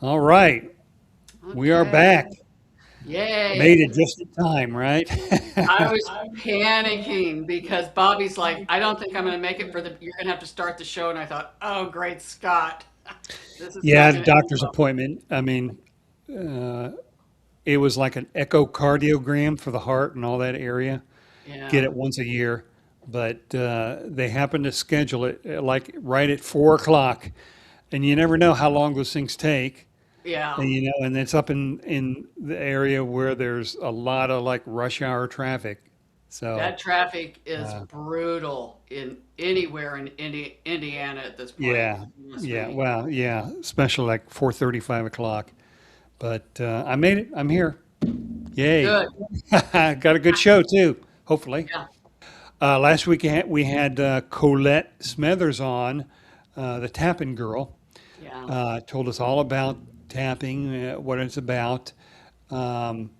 All right. We are Okay. back. Made Yay. it just in time, right? I was panicking because Bobby's like, I don't think I'm going to make it you're going to have to start the show. And I thought, oh, great Scott. This is Yeah, not the going to end doctor's well. appointment. Uh, it was like an echocardiogram for the heart and all that area. Get Yeah. it once a year, but they happened to schedule it like right at 4 o'clock, and you never know how long those things take. Yeah. And it's up in the area where there's a lot of like rush hour traffic. So That traffic is uh, brutal in anywhere in Indiana at this point. yeah, Trust yeah, me. well, yeah, especially like 4:30, 5 o'clock. But I made it. I'm here. Yay! Good. Got a good show too. Hopefully. Yeah. Last week we had Colette Smethers on, the tapping girl. Yeah. Told us all about tapping, what it's about. Um,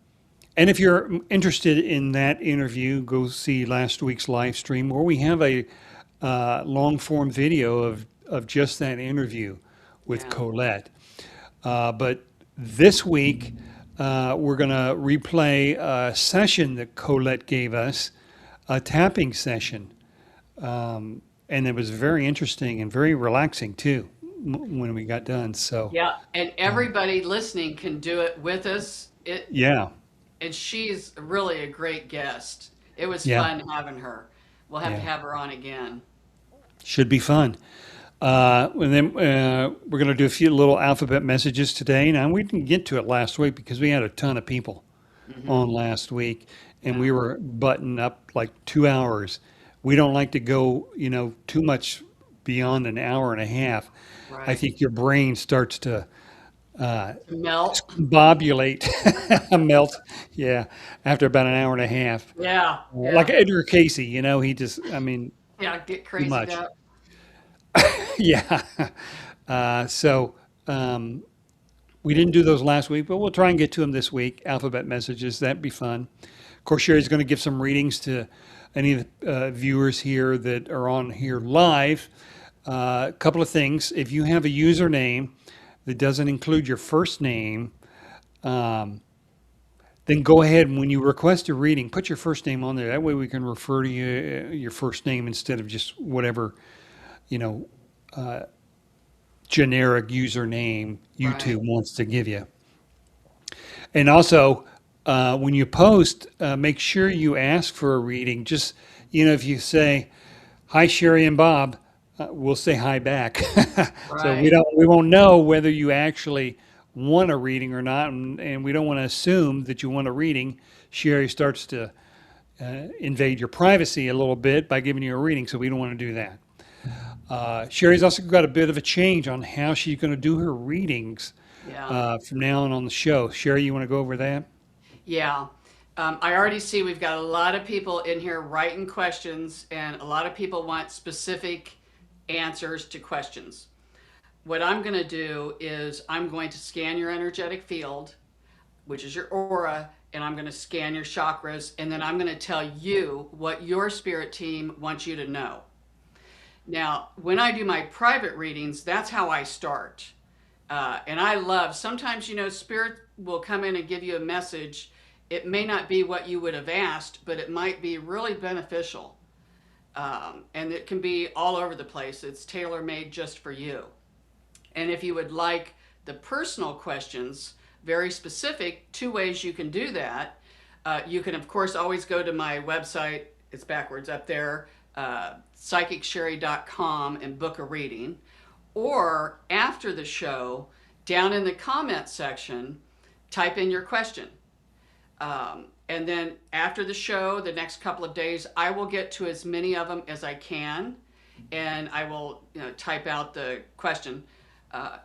and if you're interested in that interview, go see last week's live stream, where we have a long form video of just that interview with Yeah. Colette. But this week, we're going to replay a session that Colette gave us, a tapping session. And it was very interesting and very relaxing too when we got done. So, Yeah. And everybody listening can do it with us. yeah, And she's really a great guest. It was yeah, fun having her. We'll have to yeah. have her on again. Should be fun. And then we're going to do a few little alphabet messages today. Now, we didn't get to it last week because we had a ton of people on Hmm. last week, and Yeah. we were buttoned up like 2 hours. We don't like to go, too much beyond an hour and a half. I Right. think your brain starts to uh, To melt. discombobulate, melt. Yeah, after about an hour and a half. Yeah. Like Yeah. Edgar Casey, he just, Yeah. Get too crazied much. up. Yeah. So we didn't do those last week, but we'll try and get to them this week. Alphabet messages, that'd be fun. Of course, Sherry's going to give some readings to any of the viewers here that are on here live. A couple of things. If you have a username that doesn't include your first name, um, then go ahead and when you request a reading, put your first name on there. That way we can refer to you your first name instead of just whatever, you know, uh, generic username YouTube Right. wants to give you. And also, when you post, make sure you ask for a reading. Just, if you say, "Hi, Sherry and Bob," we'll say hi back. So we Right. don't, we won't know whether you actually want a reading or not, and we don't want to assume that you want a reading. Sherry starts to invade your privacy a little bit by giving you a reading, so we don't want to do that. Sherry's also got a bit of a change on how she's going to do her readings Yeah. from now on the show. Sherry, you want to go over that? Yeah. I already see we've got a lot of people in here writing questions, and a lot of people want specific answers to questions. What I'm going to do is I'm going to scan your energetic field, which is your aura, and I'm going to scan your chakras, and then I'm going to tell you what your spirit team wants you to know. Now, when I do my private readings, that's how I start. And I love, sometimes, spirit will come in and give you a message. It may not be what you would have asked, but it might be really beneficial. And it can be all over the place. It's tailor made just for you. And if you would like the personal questions, very specific, two ways you can do that. You can, of course, always go to my website. It's backwards up there, psychicshari.com, and book a reading. Or after the show, down in the comment section, type in your question. And then after the show, the next couple of days, I will get to as many of them as I can, and I will, type out the question.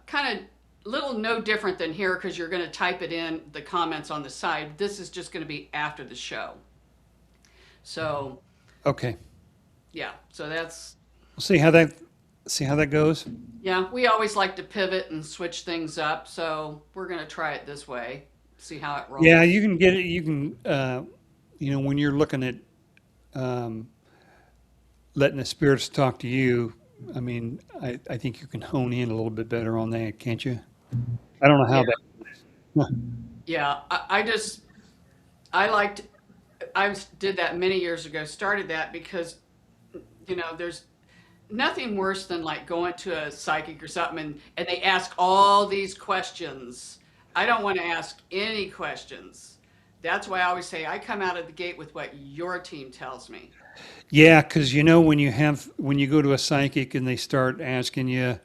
Kind of little no different than here because you're going to type it in the comments on the side. This is just going to be after the show. So Okay. yeah, so that's We'll see how that goes. yeah. We always like to pivot and switch things up, so we're going to try it this way. See how it Yeah, rolls. you can get it. You can, when you're looking at um, letting the spirits talk to you. I mean, I think you can hone in a little bit better on that, can't you? I don't know Yeah, how that. yeah. I liked. Did that many years ago. Started that because there's nothing worse than like going to a psychic or something and they ask all these questions. I don't want to ask any questions. That's why I always say I come out of the gate with what your team tells me. Yeah, because when you go to a psychic and they start asking you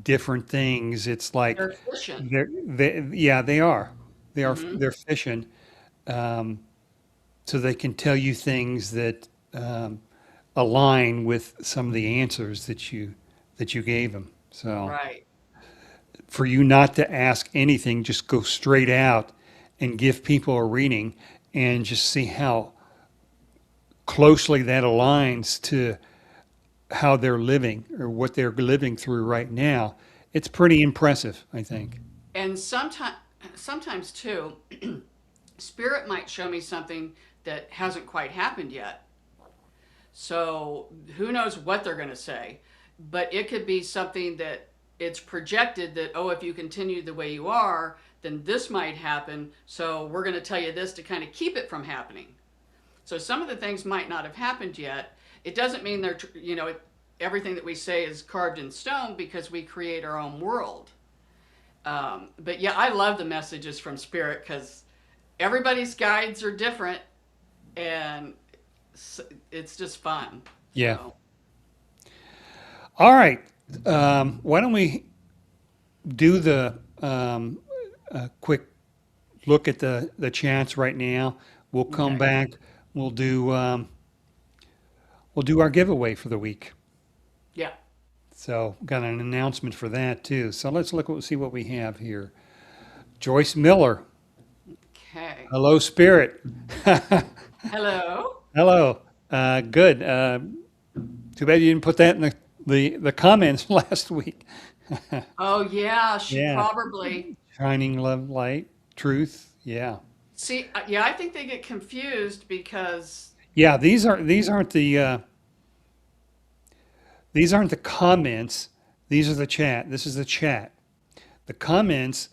different things, it's like They're fishing. yeah, they are. Hmm. They're fishing. So they can tell you things that align with some of the answers that you gave them. So Right. for you not to ask anything, just go straight out and give people a reading and just see how closely that aligns to how they're living or what they're living through right now. It's pretty impressive, I think. And sometimes too, spirit might show me something that hasn't quite happened yet. So who knows what they're going to say, but it could be something that it's projected that, oh, if you continue the way you are, then this might happen. So we're going to tell you this to kind of keep it from happening. So some of the things might not have happened yet. It doesn't mean everything that we say is carved in stone because we create our own world. But yeah, I love the messages from spirit because everybody's guides are different and it's just fun. Yeah. So All right. Why don't we do the quick look at the chats right now? We'll come okay, back. We'll do we'll do our giveaway for the week. yeah, So got an announcement for that too. So let's see what we have here. Joyce Miller. okay. Hello, Spirit. Hello. Hello. Good. Too bad you didn't put that in the comments last week. Oh yeah, she Yeah. probably. Shining love, light, truth. Yeah. See, yeah, I think they get confused because Yeah. These aren't the comments. These are the chat. This is the chat. The comments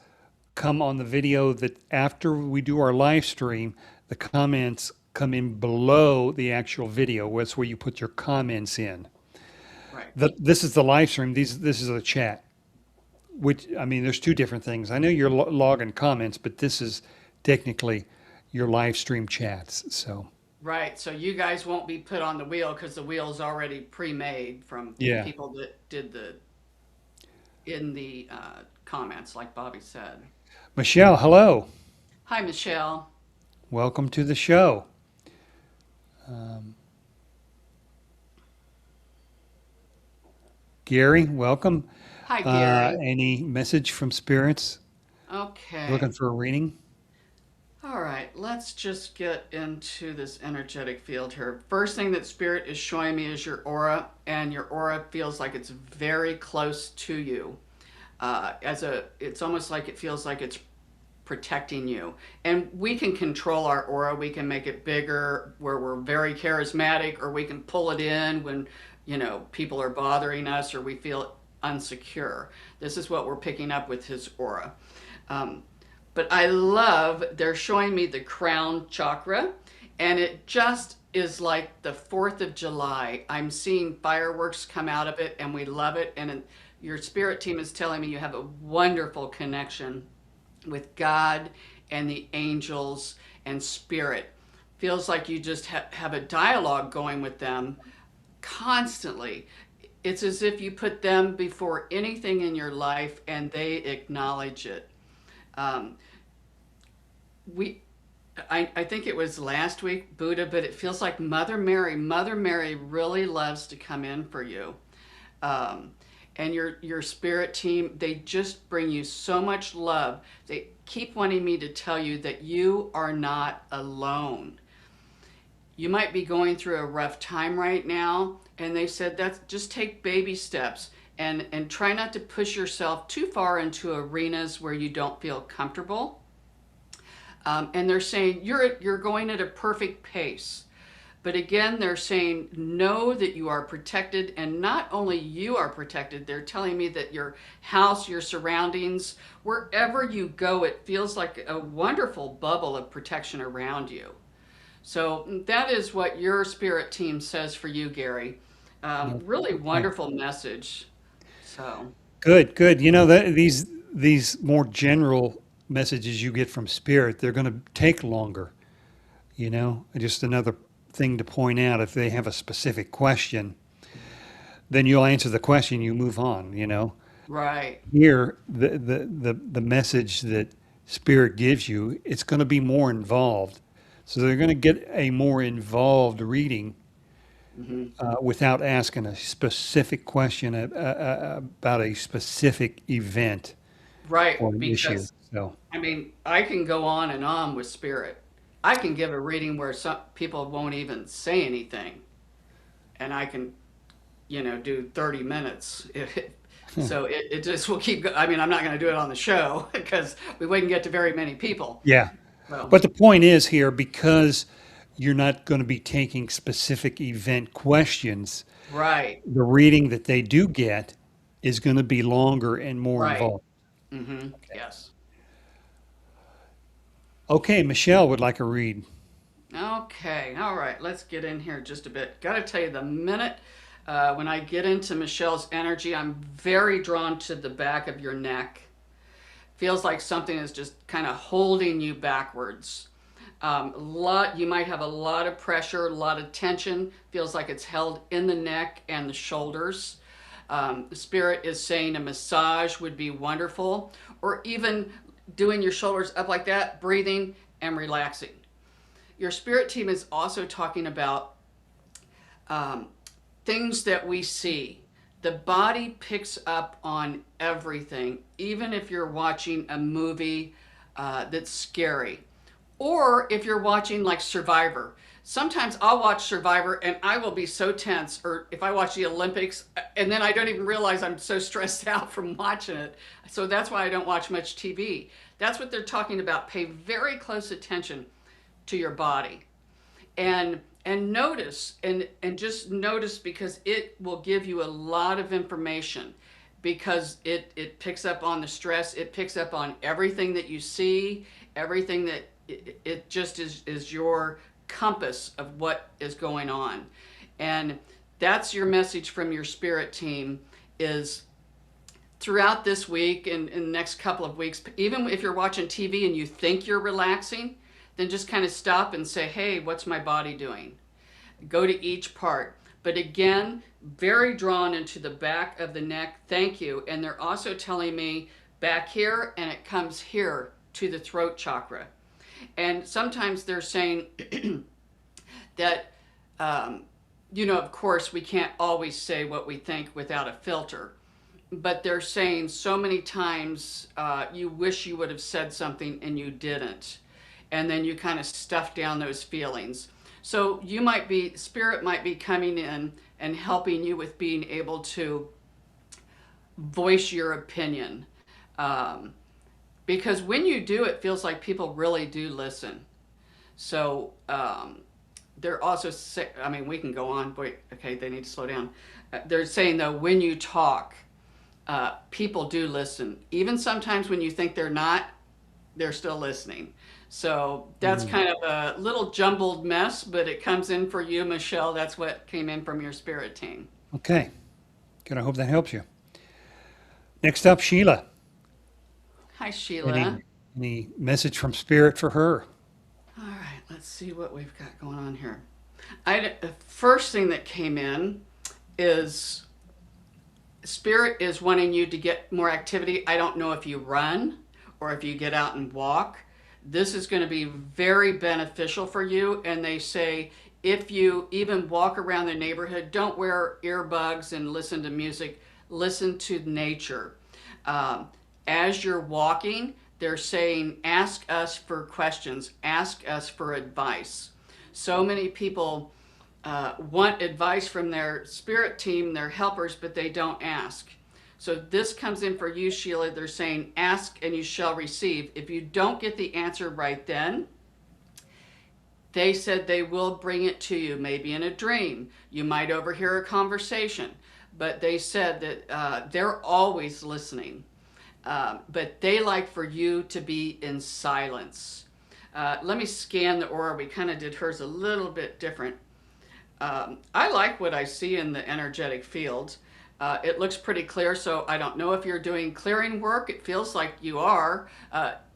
come on the video that after we do our live stream, the comments come in below the actual video. That's where you put your comments in. right. This is the live stream. This is the chat. Which I mean, there's two different things. I know you're logging comments, but this is technically your live stream chats. So Right. So you guys won't be put on the wheel because the wheel's already pre-made from yeah, people that did the in the comments, like Bobby said. Michelle, hello, Hi, Michelle. welcome to the show. Gary, welcome. Hi, Gary. Any message from spirits? Okay. Looking for a reading? All right. Let's just get into this energetic field here. First thing that Spirit is showing me is your aura, and your aura feels like it's very close to you. It's almost like it feels like it's protecting you. And we can control our aura. We can make it bigger where we're very charismatic, or we can pull it in when, people are bothering us or we feel unsecure. This is what we're picking up with his aura. But I love, they're showing me the crown chakra, and it just is like the 4th of July. I'm seeing fireworks come out of it, and we love it. And your spirit team is telling me you have a wonderful connection with God and the angels and spirit. Feels like you just have a dialogue going with them constantly. It's as if you put them before anything in your life and they acknowledge it. Um, we I think it was last week, Buddha, but it feels like Mother Mary really loves to come in for you. Um, and your spirit team, they just bring you so much love. They keep wanting me to tell you that you are not alone. You might be going through a rough time right now, and they said that's just take baby steps and try not to push yourself too far into arenas where you don't feel comfortable. And they're saying you're going at a perfect pace. But again, they're saying, know that you are protected. And not only you are protected, they're telling me that your house, your surroundings, wherever you go, it feels like a wonderful bubble of protection around you. So that is what your spirit team says for you, Gary. Really Okay. wonderful message. So, Good, good. These more general messages you get from spirit, they're going to take longer. Just another thing to point out, if they have a specific question, then you'll answer the question, you move on. right, Here, the message that spirit gives you, it's going to be more involved. So they're going to get a more involved reading without asking a specific question about a specific event right. or an issue. Because, So, I mean, I can go on and on with spirit. I can give a reading where some people won't even say anything, and I can, do 30 minutes. So it just will keep I mean, I'm not going to do it on the show because we wouldn't get to very many people. yeah. Well, But the point is here, because you're not going to be taking specific event questions, right, the reading that they do get is going to be longer and more right. involved. Okay. Yes. Okay, Michelle would like a read. Okay, all right, let's get in here just a bit. Got to tell you, the minute when I get into Michelle's energy, I'm very drawn to the back of your neck. Feels like something is just kind of holding you backwards. You might have a lot of pressure, a lot of tension. Feels like it's held in the neck and the shoulders. The spirit is saying a massage would be wonderful, or even doing your shoulders up like that, breathing and relaxing. Your spirit team is also talking about um, things that we see. The body picks up on everything, even if you're watching a movie that's scary. Or if you're watching like Survivor. Sometimes I'll watch Survivor and I will be so tense, or if I watch the Olympics, and then I don't even realize I'm so stressed out from watching it. So that's why I don't watch much TV. That's what they're talking about. Pay very close attention to your body, and notice, and just notice, because it will give you a lot of information, because it picks up on the stress, it picks up on everything that you see, everything that it just is your compass of what is going on. And that's your message from your spirit team, is throughout this week and in the next couple of weeks, even if you're watching TV and you think you're relaxing, then just kind of stop and say, hey, what's my body doing? Go to each part. But again, very drawn into the back of the neck. Thank you. And they're also telling me back here, and it comes here to the throat chakra. And sometimes they're saying that, of course, we can't always say what we think without a filter. But they're saying so many times you wish you would have said something and you didn't. And then you kind of stuff down those feelings. So spirit might be coming in and helping you with being able to voice your opinion. Because when you do, it feels like people really do listen. So they're also, we can go on. Wait, okay, they need to slow down. They're saying, though, when you talk, people do listen. Even sometimes when you think they're not, they're still listening. So that's kind of a little jumbled mess, but it comes in for you, Michelle. That's what came in from your spirit team. Okay, good. I hope that helps you. Next up, Sheila. Hi, Sheila. Any message from spirit for her? All right, let's see what we've got going on here. The first thing that came in is spirit is wanting you to get more activity. I don't know if you run or if you get out and walk. This is going to be very beneficial for you. And they say if you even walk around the neighborhood, don't wear earbuds and listen to music. Listen to nature. As you're walking, they're saying, ask us for questions, ask us for advice. So many people want advice from their spirit team, their helpers, but they don't ask. So this comes in for you, Sheila. They're saying, ask and you shall receive. If you don't get the answer right then, They said they will bring it to you, maybe in a dream. You might overhear a conversation, but they said that they're always listening. But they like for you to be in silence. Let me scan the aura. We kind of did hers a little bit different. I like what I see in the energetic field. It looks pretty clear, so I don't know if you're doing clearing work. It feels like you are.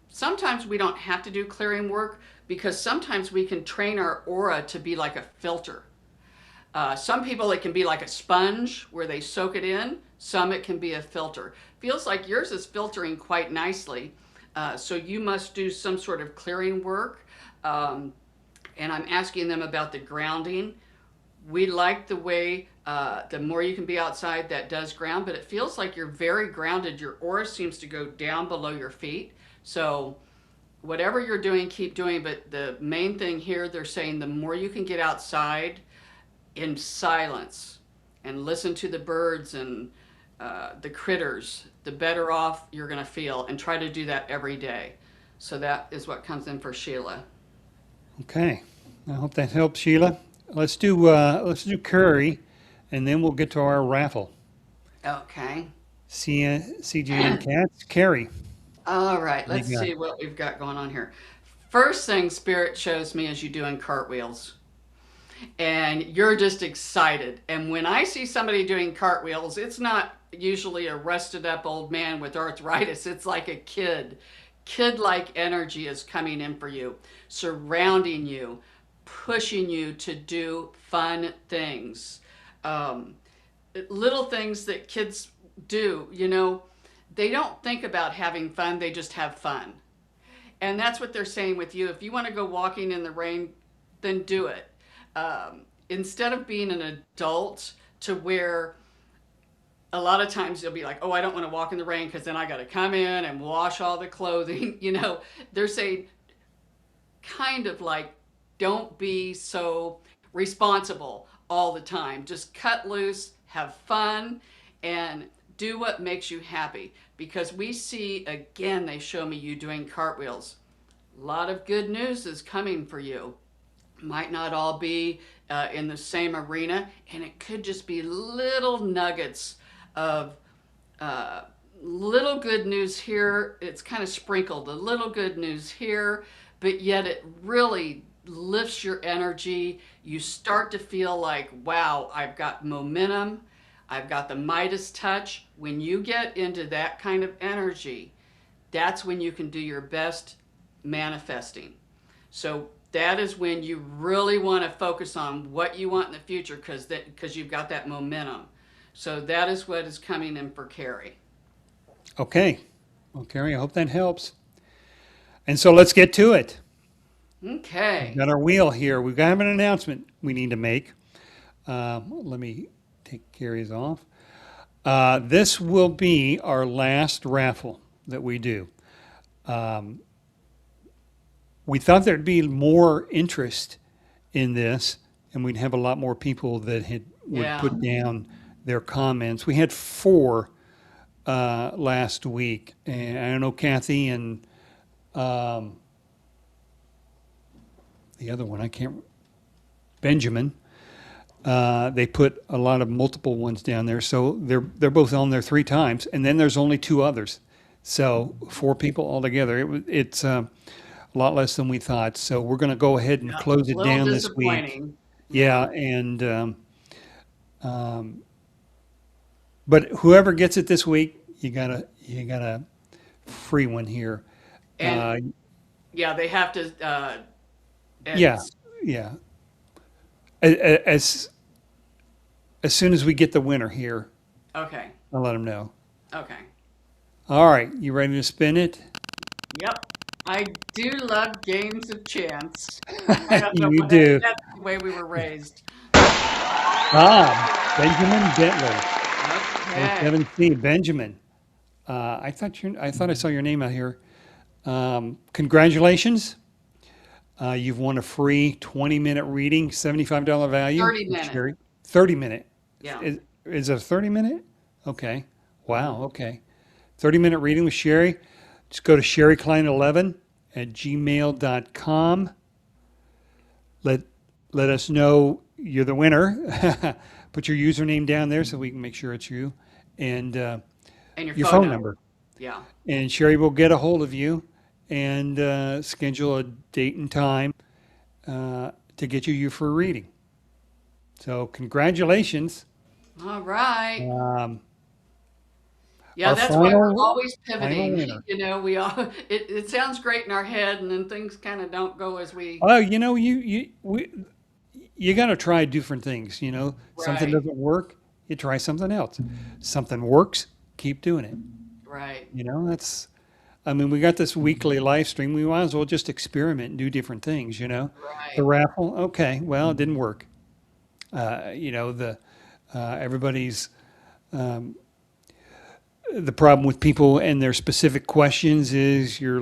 Sometimes we don't have to do clearing work because sometimes we can train our aura to be like a filter. Some people, it can be like a sponge where they soak it in. Some it can be a filter. Feels like yours is filtering quite nicely. So you must do some sort of clearing work. And I'm asking them about the grounding. We like the way the more you can be outside, that does ground, but it feels like you're very grounded. Your aura seems to go down below your feet. So whatever you're doing, keep doing. But the main thing here, they're saying the more you can get outside in silence and listen to the birds and the critters, the better off you're going to feel. And try to do that every day. So that is what comes in for Sheila. Okay. I hope that helps, Sheila. Let's do Curry, and then we'll get to our raffle. Okay. CGN Cats, Carrie. All right, What do let's you got? see what we've got going on here. First thing Spirit shows me is you doing cartwheels. And you're just excited. And when I see somebody doing cartwheels, it's not usually a rusted up old man with arthritis. It's like a kid. Kid-like energy is coming in for you, surrounding you, pushing you to do fun things. Little things that kids do, you know, they don't think about having fun, they just have fun. And that's what they're saying with you. If you want to go walking in the rain, then do it. Instead of being an adult to where a lot of times you'll be like, oh, I don't want to walk in the rain because then I got to come in and wash all the clothing. You know, they're saying kind of like, don't be so responsible all the time. Just cut loose, have fun, and do what makes you happy. Because we see, again, they show me you doing cartwheels. A lot of good news is coming for you. Might not all be in the same arena, and it could just be little nuggets of little good news here. It's kind of sprinkled, a little good news here, but yet it really lifts your energy. You start to feel like, wow, I've got momentum. I've got the Midas touch. When you get into that kind of energy, that's when you can do your best manifesting. So that is when you really want to focus on what you want in the future because you've got that momentum. So that is what is coming in for Carrie. Okay. Well, Carrie, I hope that helps. And so let's get to it. Okay. We've got our wheel here. We've got an announcement we need to make. Let me take Carrie's off. This will be our last raffle that we do. We thought there'd be more interest in this, and we'd have a lot more people that would Yeah. put down their comments. We had 4 last week, and I don't know Kathy and the other one, I can't. Benjamin. They put a lot of multiple ones down there, so they're both on there 3 times, and then there's only 2 others, so 4 people altogether. It's a lot less than we thought. So we're going to go ahead and close A it little down this week. disappointing. Yeah, and but whoever gets it this week, you got a free one here. And yeah, they have to. Yeah, yeah. As soon as we get the winner here, Okay. I'll let them know. Okay. All right, you ready to spin it? Yep. I do love games of chance. I don't know You why, do. that's the way we were raised. Benjamin Bentley, Okay. 7C. Benjamin, I thought I saw your name out here. Congratulations. You've won a free 20-minute reading, $75 value. 30-minute. Sherry. 30-minute. Yeah. Is it a 30-minute? Okay. Wow. Okay. 30-minute reading with Sherry. Just go to sherryklein11 at gmail.com. let let us know you're the winner. Put your username down there so we can make sure it's you, and And your your phone phone number. number. Yeah. And Sherry will get a hold of you and schedule a date and time to get you for a reading. So congratulations. All right. Um, Yeah, our that's why we're final always final pivoting. winner. You know, we all it sounds great in our head, and then things kind of don't go as we Oh, you got to try different things. Something right, doesn't work, you try something else. Something works, keep doing it. right, That's. I mean, we got this weekly live stream. We might as well just experiment and do different things. The right. raffle, okay, well, it didn't work. The everybody's the problem with people and their specific questions is you're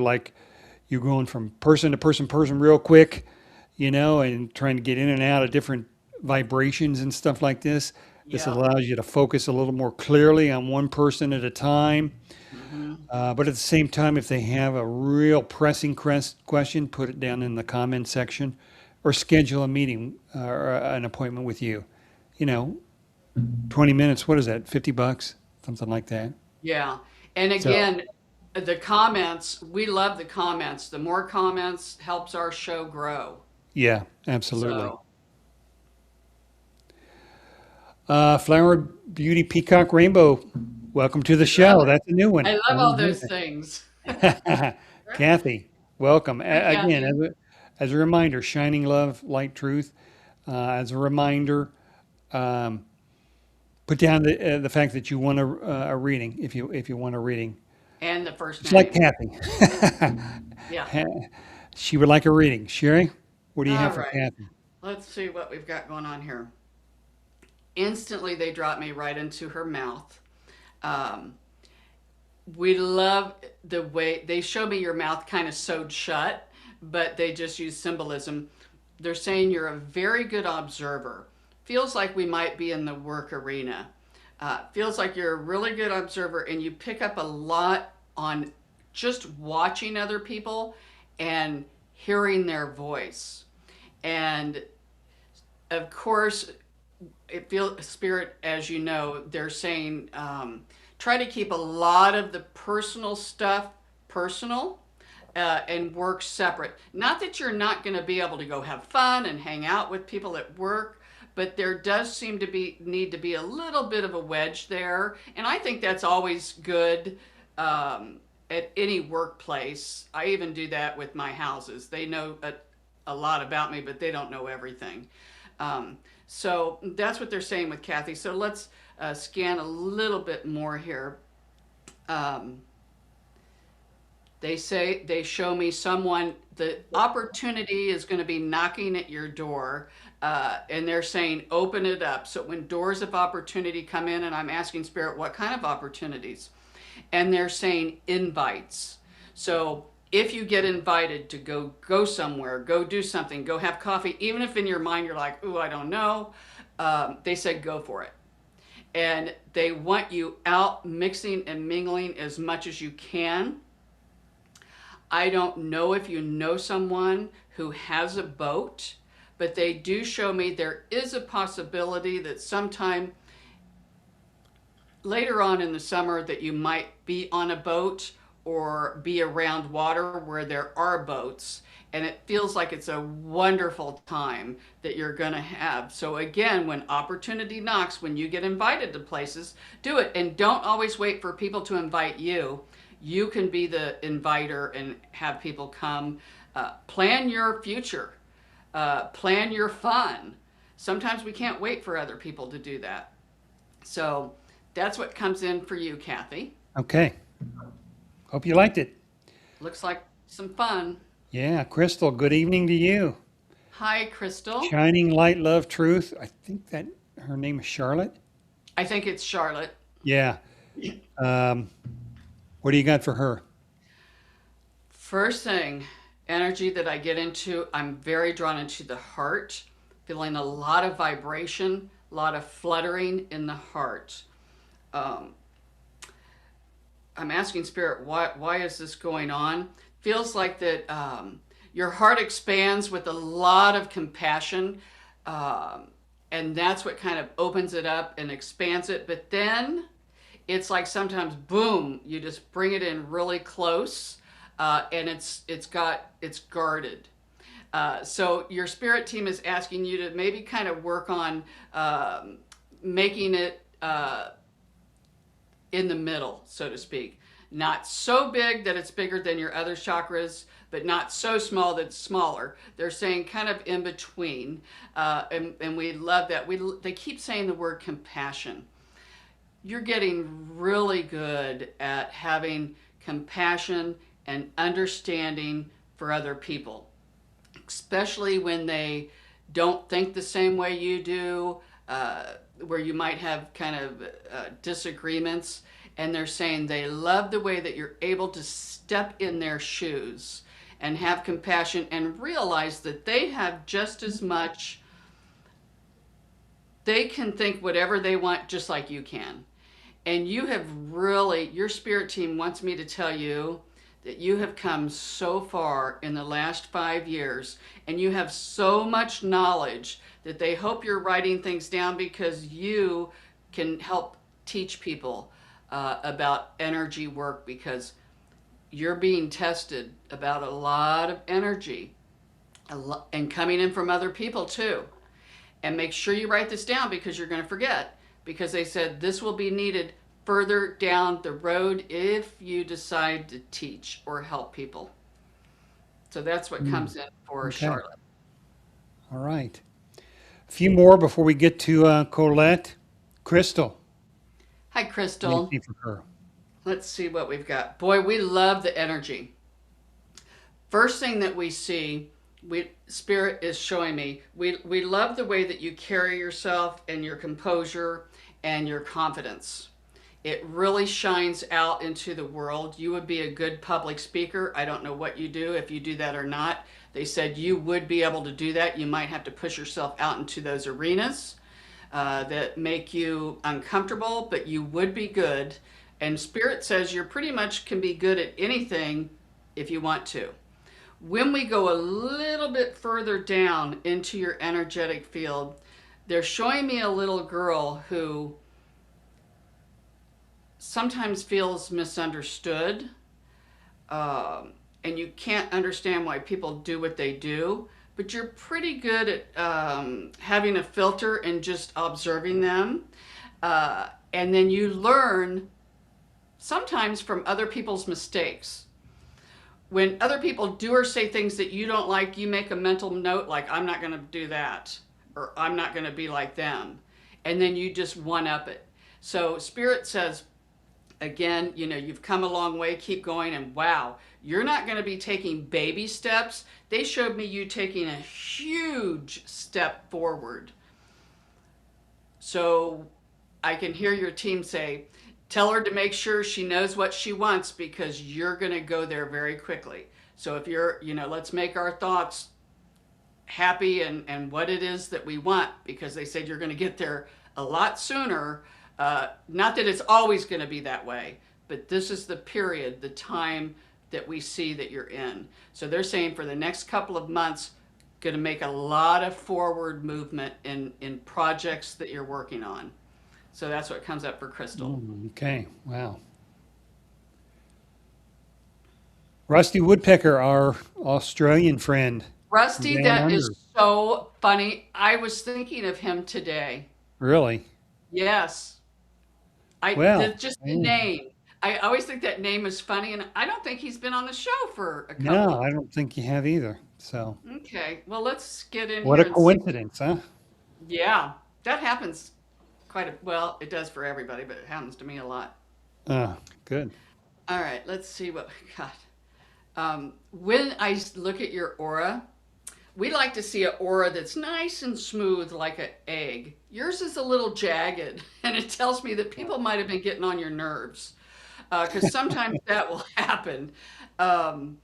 going from person to person real quick, and trying to get in and out of different vibrations and stuff like this. This Yep. allows you to focus a little more clearly on one person at a time. Hmm. But at the same time, if they have a real pressing question, put it down in the comment section or schedule a meeting or an appointment with you. You know, 20 minutes, what is that, 50 bucks? Something like that. Yeah. And So, again, the comments, we love the comments. The more comments helps our show grow. yeah, absolutely. So Flower Beauty Peacock Rainbow, welcome to the I love show. it. That's a new one. I love I all didn't hear those things. that. Kathy, welcome. Hi, Again, Kathy. as a reminder, shining love, light truth. As a reminder, um, put down the fact that you want a reading if you want a reading. And the first Just like name. Kathy. Yeah. She would like a reading. Sherry, what do you All have for right. Kathy? Let's see what we've got going on here. Instantly, they drop me right into her mouth. Um, we love the way they show me your mouth kind of sewed shut, but they just use symbolism. They're saying you're a very good observer. Feels like we might be in the work arena. Feels like you're a really good observer and you pick up a lot on just watching other people and hearing their voice. And of course, it feels spirit, as you know, they're saying try to keep a lot of the personal stuff personal and work separate. Not that you're not going to be able to go have fun and hang out with people at work, but there does seem to be need to be a little bit of a wedge there, and I think that's always good. At any workplace, I even do that with my houses. They know a lot about me, but they don't know everything. Um, so that's what they're saying with Kathy. So let's scan a little bit more here. Um, they show me someone, the opportunity is going to be knocking at your door, and they're saying, open it up. So when doors of opportunity come in, and I'm asking Spirit, what kind of opportunities? And they're saying invites. So if you get invited to go somewhere, go do something, go have coffee, even if in your mind you're like, ooh, I don't know, they said go for it. And they want you out mixing and mingling as much as you can. I don't know if you know someone who has a boat, but they do show me there is a possibility that sometime later on in the summer that you might be on a boat or be around water where there are boats, and it feels like it's a wonderful time that you're going to have. So again, when opportunity knocks, when you get invited to places, do it, and don't always wait for people to invite you. You can be the inviter and have people come. Plan your future, plan your fun. Sometimes we can't wait for other people to do that. So that's what comes in for you, Kathy. Okay. Hope you liked it. Looks like some fun. Yeah, Crystal, good evening to you. Hi, Crystal. Shining light, love, truth. I think that her name is Charlotte. I think it's Charlotte. Yeah. Um, what do you got for her? First thing, energy that I get into, I'm very drawn into the heart, feeling a lot of vibration, a lot of fluttering in the heart. Um, I'm asking Spirit, why is this going on? Feels like that Your heart expands with a lot of compassion. And that's what kind of opens it up and expands it. But then it's like sometimes, boom, you just bring it in really close, and it's guarded. So your spirit team is asking you to maybe kind of work on making it in the middle, so to speak. Not so big that it's bigger than your other chakras, but not so small that it's smaller. They're saying kind of in between, and we love that. They keep saying the word compassion. You're getting really good at having compassion and understanding for other people, especially when they don't think the same way you do, where you might have kind of disagreements. And they're saying they love the way that you're able to step in their shoes and have compassion and realize that they have just as much, they can think whatever they want just like you can. And you have really, your spirit team wants me to tell you that you have come so far in the last 5 years, and you have so much knowledge that they hope you're writing things down because you can help teach people about energy work, because you're being tested about a lot of energy, and coming in from other people too. And make sure you write this down because you're going to forget, because they said this will be needed further down the road if you decide to teach or help people. So that's what comes in for Okay. Charlotte. All right. A few more before we get to Colette. Crystal. Hi, What do you Crystal. see for her? Let's see what we've got. Boy, we love the energy. First thing that we see, Spirit is showing me, we love the way that you carry yourself and your composure and your confidence. It really shines out into the world. You would be a good public speaker. I don't know what you do, if you do that or not. They said you would be able to do that. You might have to push yourself out into those arenas that make you uncomfortable, but you would be good. And Spirit says you're pretty much can be good at anything if you want to. When we go a little bit further down into your energetic field, they're showing me a little girl who sometimes feels misunderstood, and you can't understand why people do what they do, but you're pretty good at having a filter and just observing them. And then you learn sometimes from other people's mistakes. When other people do or say things that you don't like, you make a mental note like, I'm not going to do that, or I'm not going to be like them. And then you just one up it. So Spirit says, again, you've come a long way, keep going. And wow, you're not going to be taking baby steps. They showed me you taking a huge step forward. So I can hear your team say, tell her to make sure she knows what she wants, because you're going to go there very quickly. So if you're, let's make our thoughts happy and what it is that we want, because they said you're going to get there a lot sooner. Not that it's always going to be that way, but this is the period, the time that we see that you're in. So they're saying for the next couple of months, going to make a lot of forward movement in projects that you're working on. So that's what comes up for Crystal. Okay. Wow. Rusty Woodpecker, our Australian friend. Rusty, Down that is under. so funny. I was thinking of him today. Really? Yes. Well, Just the yeah. name. I always think that name is funny, and I don't think he's been on the show for a couple No, of. I don't think you have either. So, Okay, well, let's get in what here a and see. coincidence, huh? Yeah, that happens well, it does for everybody, but it happens to me a lot. Good. All right, let's see what we got. When I look at your aura, we like to see an aura that's nice and smooth like an egg. Yours is a little jagged, and it tells me that people might have been getting on your nerves, because sometimes that will happen. Um,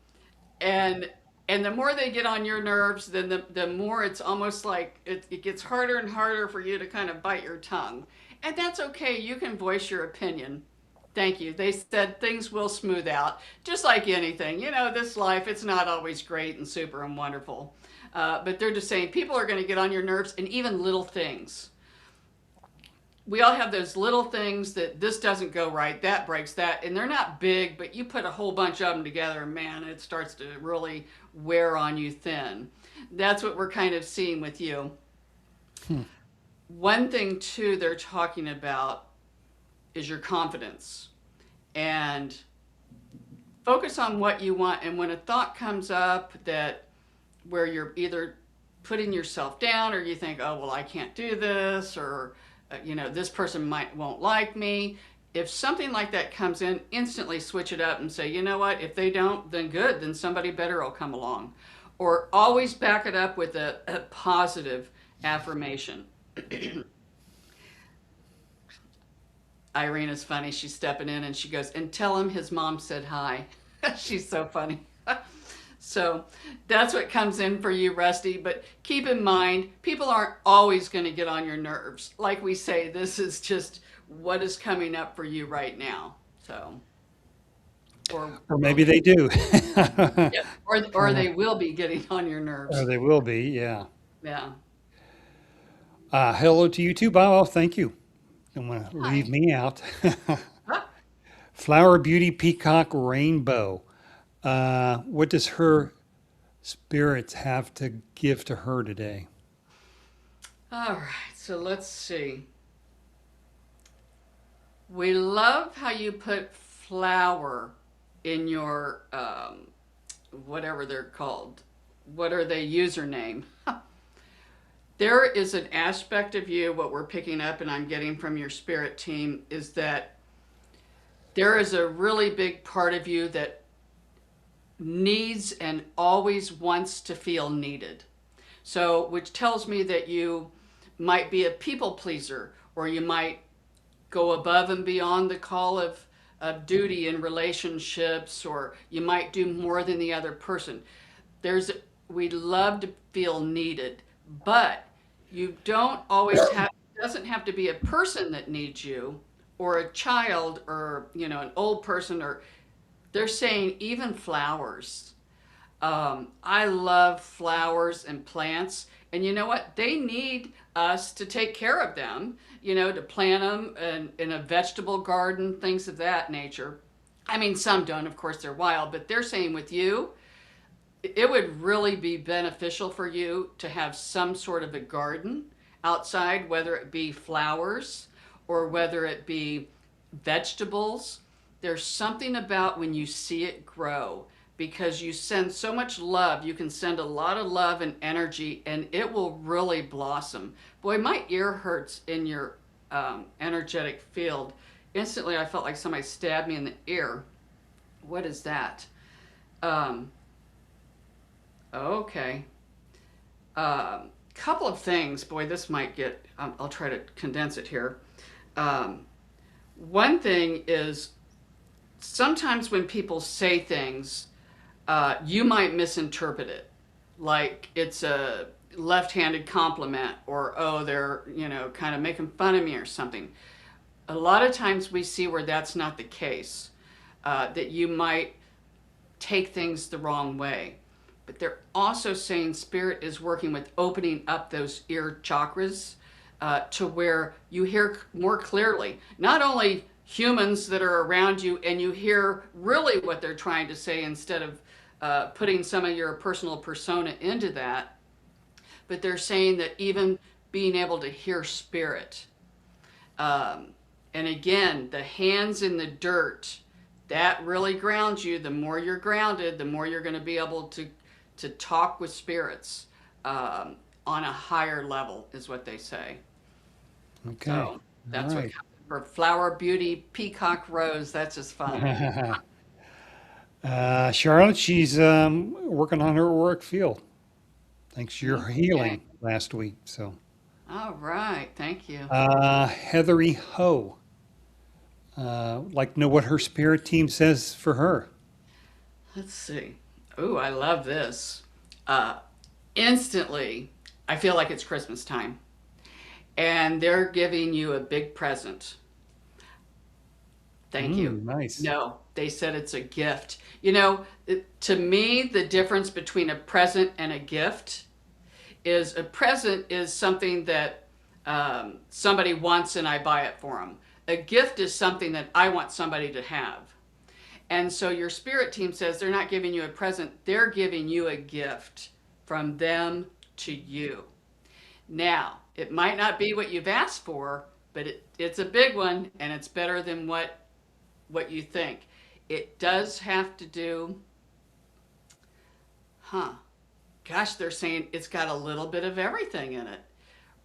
and and the more they get on your nerves, then the more it's almost like it gets harder and harder for you to kind of bite your tongue. And that's okay. You can voice your opinion. Thank you. They said things will smooth out, just like anything. You know, this life, it's not always great and super and wonderful. But they're just saying people are going to get on your nerves, and even little things. We all have those little things that this doesn't go right, that breaks that, and they're not big, but you put a whole bunch of them together, and man, it starts to really wear on you thin. That's what we're kind of seeing with you. One thing, too, they're talking about is your confidence. And focus on what you want. And when a thought comes up that where you're either putting yourself down or you think, oh, well, I can't do this, or, this person won't like me. If something like that comes in, instantly switch it up and say, you know what, if they don't, then good, then somebody better will come along. Or always back it up with a positive affirmation. Irene is funny. She's stepping in and she goes, and tell him his mom said hi. She's so funny. So that's what comes in for you, Rusty. But keep in mind, people aren't always going to get on your nerves. Like we say, this is just what is coming up for you right now. So, Or maybe they do. yeah, or they will be getting on your Or nerves. they will be, yeah. Yeah. Hello to you too, Bob. Oh, thank you. Don't want to leave Hi. me out. Ah, Flower Beauty Peacock Rainbow. What does her spirits have to give to her today? all right. So let's see. We love how you put flower in your whatever they're called. What are they username? There is an aspect of you, what we're picking up and I'm getting from your spirit team, is that there is a really big part of you that needs and always wants to feel needed. So, which tells me that you might be a people pleaser, or you might go above and beyond the call of duty in relationships, or you might do more than the other person. There's, we love to feel needed, but you don't always have, it doesn't have to be a person that needs you, or a child, or, an old person, or they're saying even flowers. I love flowers and plants. And you know what? They need us to take care of them, to plant them in a vegetable garden, things of that nature. I mean, some don't, of course, they're wild, but they're saying with you, it would really be beneficial for you to have some sort of a garden outside, whether it be flowers or whether it be vegetables. There's something about when you see it grow, because you send so much love. You can send a lot of love and energy, and it will really blossom. Boy, my ear hurts in your energetic field. Instantly, I felt like somebody stabbed me in the ear. What is that? Um, okay. Couple of things. Boy, this might get, I'll try to condense it here. Um, One thing is sometimes when people say things, you might misinterpret it. Like it's a left-handed compliment, or, oh, they're, kind of making fun of me or something. A lot of times we see where that's not the case, that you might take things the wrong way. But they're also saying spirit is working with opening up those ear chakras to where you hear more clearly. Not only humans that are around you, and you hear really what they're trying to say instead of putting some of your personal persona into that, but they're saying that even being able to hear spirit. And again, the hands in the dirt, that really grounds you. The more you're grounded, the more you're going to be able to talk with spirits on a higher level, is what they say. Okay. So All that's what right. for Flower Beauty Peacock Rose. That's just fun. Charlotte, she's working on her work field. Thanks to your Okay. healing last week. So, All right. Thank you. Heathery Ho, like to know what her spirit team says for her. Let's see. Ooh, I love this. Uh, Instantly, I feel like it's Christmas time, and they're giving you a big present. Thank you. Nice. No, they said it's a gift. To me, the difference between a present and a gift is a present is something that somebody wants and I buy it for them. A gift is something that I want somebody to have. And so your spirit team says they're not giving you a present, they're giving you a gift from them to you. Now, it might not be what you've asked for, but it's a big one and it's better than what you think. It does have to do, gosh, they're saying it's got a little bit of everything in it.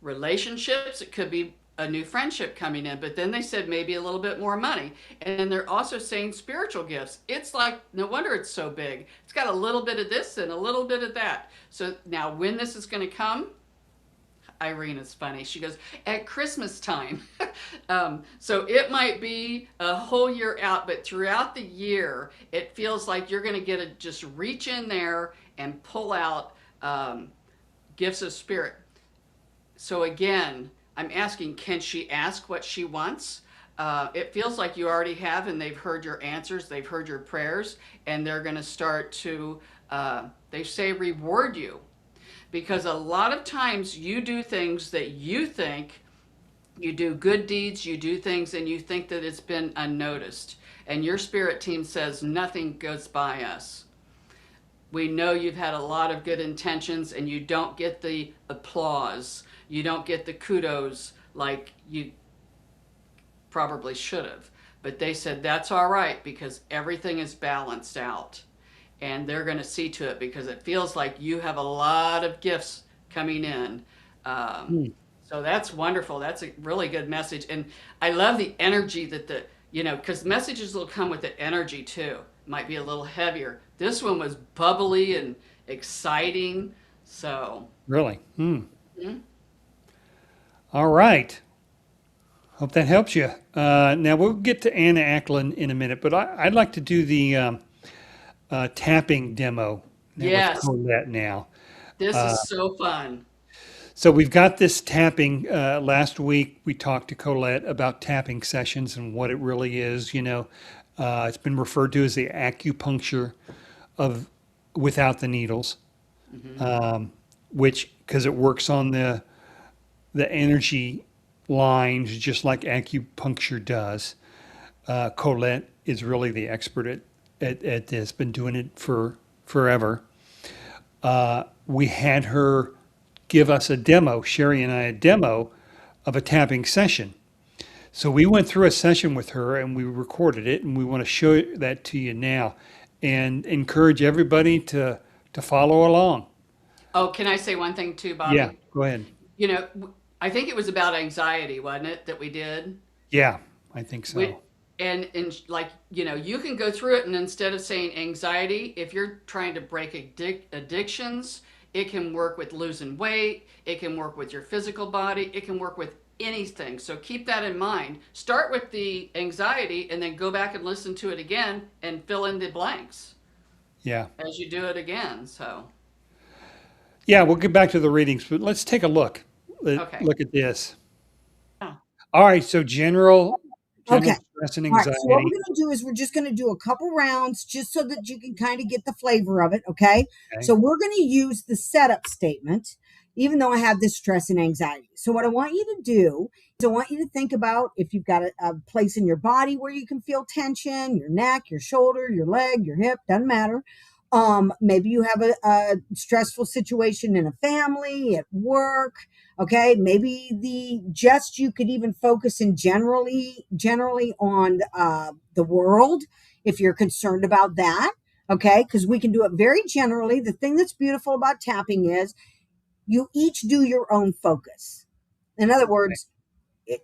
Relationships, it could be a new friendship coming in, but then they said maybe a little bit more money. And they're also saying spiritual gifts. It's like, no wonder it's so big. It's got a little bit of this and a little bit of that. So now when this is going to come, Irene is funny. She goes, at Christmas time. So it might be a whole year out, but throughout the year, it feels like you're going to get to just reach in there and pull out gifts of spirit. So again, I'm asking, can she ask what she wants? It feels like you already have, and they've heard your answers, they've heard your prayers, and they're going to start to, they say, reward you. Because a lot of times you do things that you think, you do good deeds, you do things, and you think that it's been unnoticed. And your spirit team says nothing goes by us. We know you've had a lot of good intentions and you don't get the applause. You don't get the kudos like you probably should have. But they said that's all right because everything is balanced out. And they're going to see to it because it feels like you have a lot of gifts coming in. So that's wonderful. That's a really good message. And I love the energy that because messages will come with the energy too. Might be a little heavier. This one was bubbly and exciting. So. Really? All right. Hope that helps you. Now we'll get to Anna Ackland in a minute, but I'd like to do the tapping demo. Yes. That now. This is so fun. So we've got this tapping. Last week we talked to Colette about tapping sessions and what it really is. It's been referred to as the acupuncture of without the needles, which because it works on the energy lines just like acupuncture does. Colette is really the expert at this. Been doing it for forever. We had her give us a demo, Shari and I, a demo of a tapping session. So we went through a session with her and we recorded it, and we want to show that to you now and encourage everybody to follow along. Oh, can I say one thing too, Bobby? Yeah, go ahead. I think it was about anxiety, wasn't it, that we did? Yeah, I think so. And like, you can go through it, and instead of saying anxiety, if you're trying to break addictions, it can work with losing weight. It can work with your physical body. It can work with anything. So keep that in mind. Start with the anxiety and then go back and listen to it again and fill in the blanks. Yeah. As you do it again. So. Yeah, we'll get back to the readings, but let's take a look. Okay. Look at this. Yeah. All right, so general Okay. stress and All right. anxiety. So what we're going to do is we're just going to do a couple rounds just so that you can kind of get the flavor of it. Okay. Okay. So we're going to use the setup statement, even though I have this stress and anxiety. So what I want you to do is I want you to think about if you've got a place in your body where you can feel tension, your neck, your shoulder, your leg, your hip, doesn't matter. Maybe you have a stressful situation in a family, at work. Okay. Maybe you could even focus in generally on, the world if you're concerned about that. Okay. Cause we can do it very generally. The thing that's beautiful about tapping is you each do your own focus. In other words,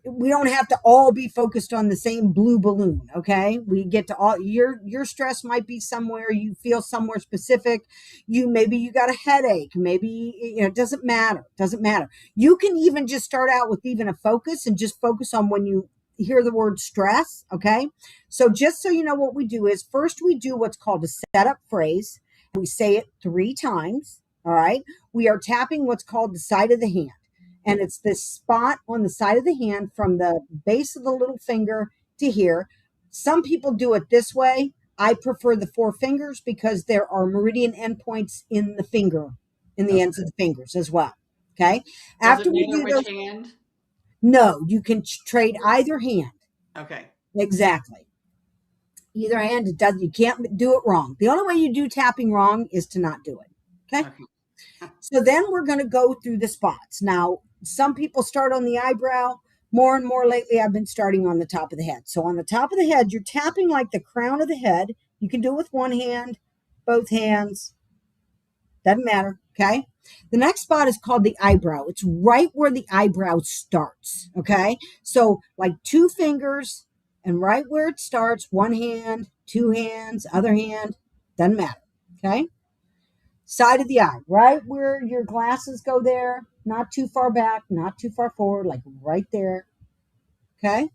we don't have to all be focused on the same blue balloon. Okay. We get to all your stress might be somewhere you feel somewhere specific. Maybe you got a headache. Maybe, it doesn't matter. You can even just start out with even a focus and just focus on when you hear the word stress. Okay. So just so you know, what we do is first we do what's called a setup phrase. We say it 3 times. All right. We are tapping what's called the side of the hand. And it's this spot on the side of the hand from the base of the little finger to here. Some people do it this way. I prefer the 4 fingers because there are meridian endpoints in the finger, in the ends of the fingers as well. Okay. Does it After we matter do which those, hand? no, you can trade either hand. Okay. Exactly. Either hand, it does. You can't do it wrong. The only way you do tapping wrong is to not do it. Okay. Okay. So then we're going to go through the spots. Now, some people start on the eyebrow. More and more lately, I've been starting on the top of the head. So on the top of the head, you're tapping like the crown of the head. You can do it with one hand, both hands. Doesn't matter. Okay. The next spot is called the eyebrow. It's right where the eyebrow starts. Okay. So like 2 fingers and right where it starts, one hand, 2 hands, other hand, doesn't matter. Okay. Side of the eye, right where your glasses go there, not too far back, not too far forward, like right there. Okay.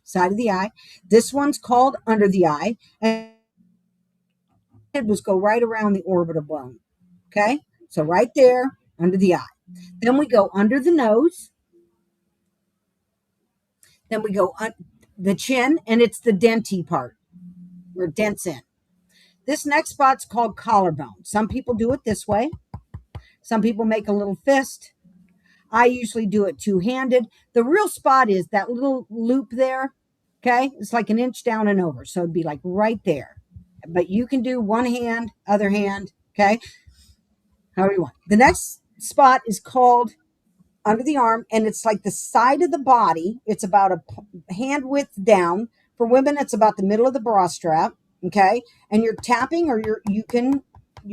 Side of the eye. This one's called under the eye. And it was go right around the orbital bone. Okay. So right there under the eye. Then we go under the nose. Then we go the chin, and it's the denty part where it dents in. This next spot's called collarbone. Some people do it this way. Some people make a little fist. I usually do it 2-handed. The real spot is that little loop there. Okay. It's like an inch down and over. So it'd be like right there. But you can do one hand, other hand. Okay. However you want. The next spot is called under the arm, and it's like the side of the body. It's about a hand width down. For women, it's about the middle of the bra strap. Okay. And you're tapping, or you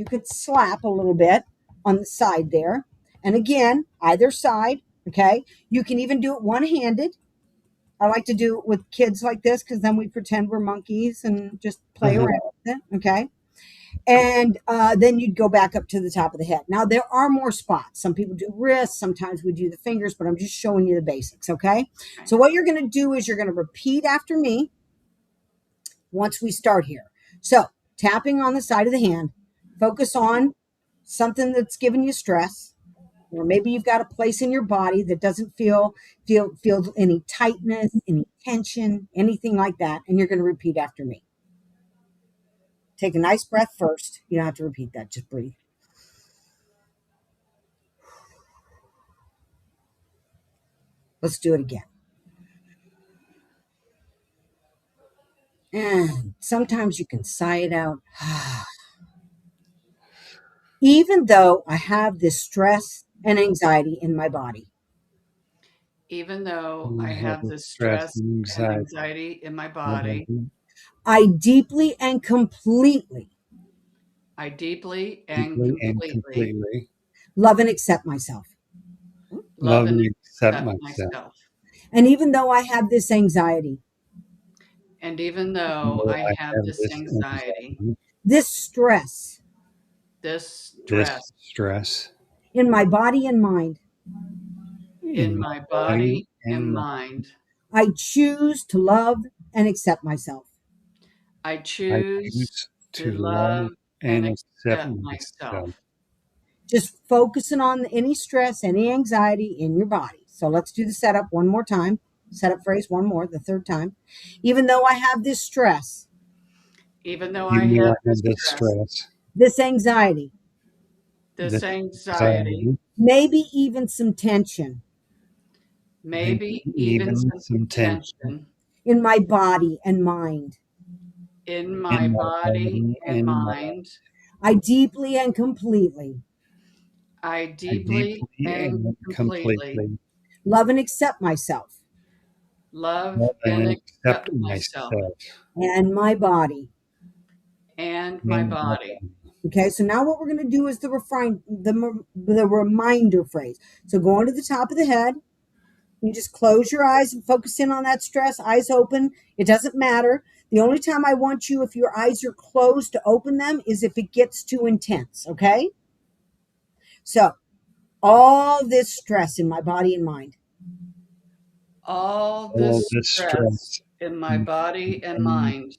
could slap a little bit on the side there. And again, either side. Okay. You can even do it one-handed. I like to do it with kids like this because then we pretend we're monkeys and just play around with it. Okay. And then you'd go back up to the top of the head. Now, there are more spots. Some people do wrists. Sometimes we do the fingers, but I'm just showing you the basics. Okay. So what you're going to do is you're going to repeat after me once we start here. So tapping on the side of the hand, focus on something that's giving you stress. Or maybe you've got a place in your body that doesn't feel any tightness, any tension, anything like that. And you're going to repeat after me. Take a nice breath first. You don't have to repeat that. Just breathe. Let's do it again. And sometimes you can sigh it out. Even though I have this stress and anxiety in my body, Even though I have the this stress and anxiety in my body, I deeply and completely I deeply and completely love and accept myself. love and accept myself. And even though I have this anxiety, And even though I have this anxiety, this stress this stress in my body and mind, in my body and mind, I choose to love and accept myself. I choose to love and accept myself. Just focusing on any stress, any anxiety in your body. So let's do the setup one more time. Setup phrase one more, the third time. Even though I have this stress, Even though I have this stress, this anxiety, this anxiety, maybe even some tension maybe even some tension in my body and mind, in my body and mind, I deeply and completely I deeply and completely love and accept myself love and accept myself and my body. and my body. Okay, so now what we're going to do is the reminder phrase. So go onto the top of the head. You just close your eyes and focus in on that stress. Eyes open. It doesn't matter. The only time I want you, if your eyes are closed, to open them is if it gets too intense. Okay? So all this stress in my body and mind. All this stress in my body and mind.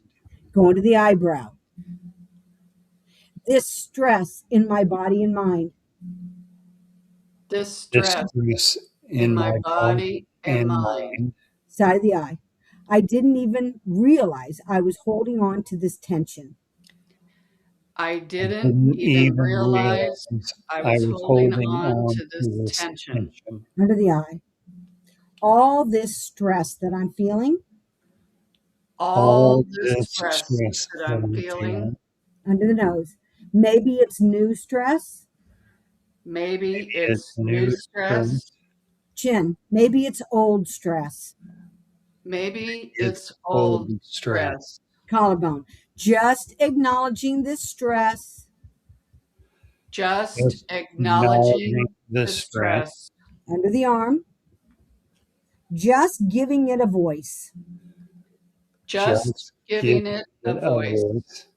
Go into the eyebrow. This stress in my body and mind. This stress in my body and mind. Side of the eye. I didn't even realize I was holding on to this tension. I didn't Didn't even even realize realize I I was was holding holding on on to this to this tension. tension. Under the eye. All this stress that I'm feeling. All All this this stress stress that that I'm I'm feeling, feeling. Under the nose. Maybe it's new stress. maybe It's it's new new stress. stress, Chin. Maybe it's old stress. maybe It's it's old old stress. stress. Collarbone. Just acknowledging this stress. Just Just acknowledging acknowledging the the stress. stress, Under the arm. Just giving it a voice. just Just give giving it a it a voice voice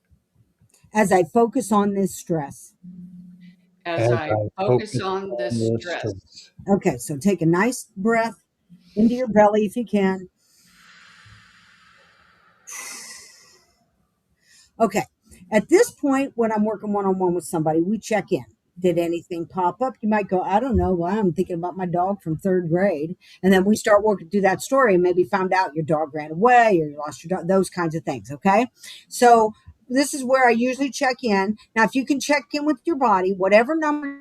As I focus on this stress. as as I I focus focus on on this the stress. stress. Okay, so take a nice breath into your belly if you can. Okay, at this point, when I'm working one on one with somebody, we check in. Did anything pop up? You might go, I don't know. Well, I'm thinking about my dog from third grade. And then we start working through that story and maybe found out your dog ran away or you lost your dog, those kinds of things. Okay. So this is where I usually check in. Now, if you can check in with your body, whatever number,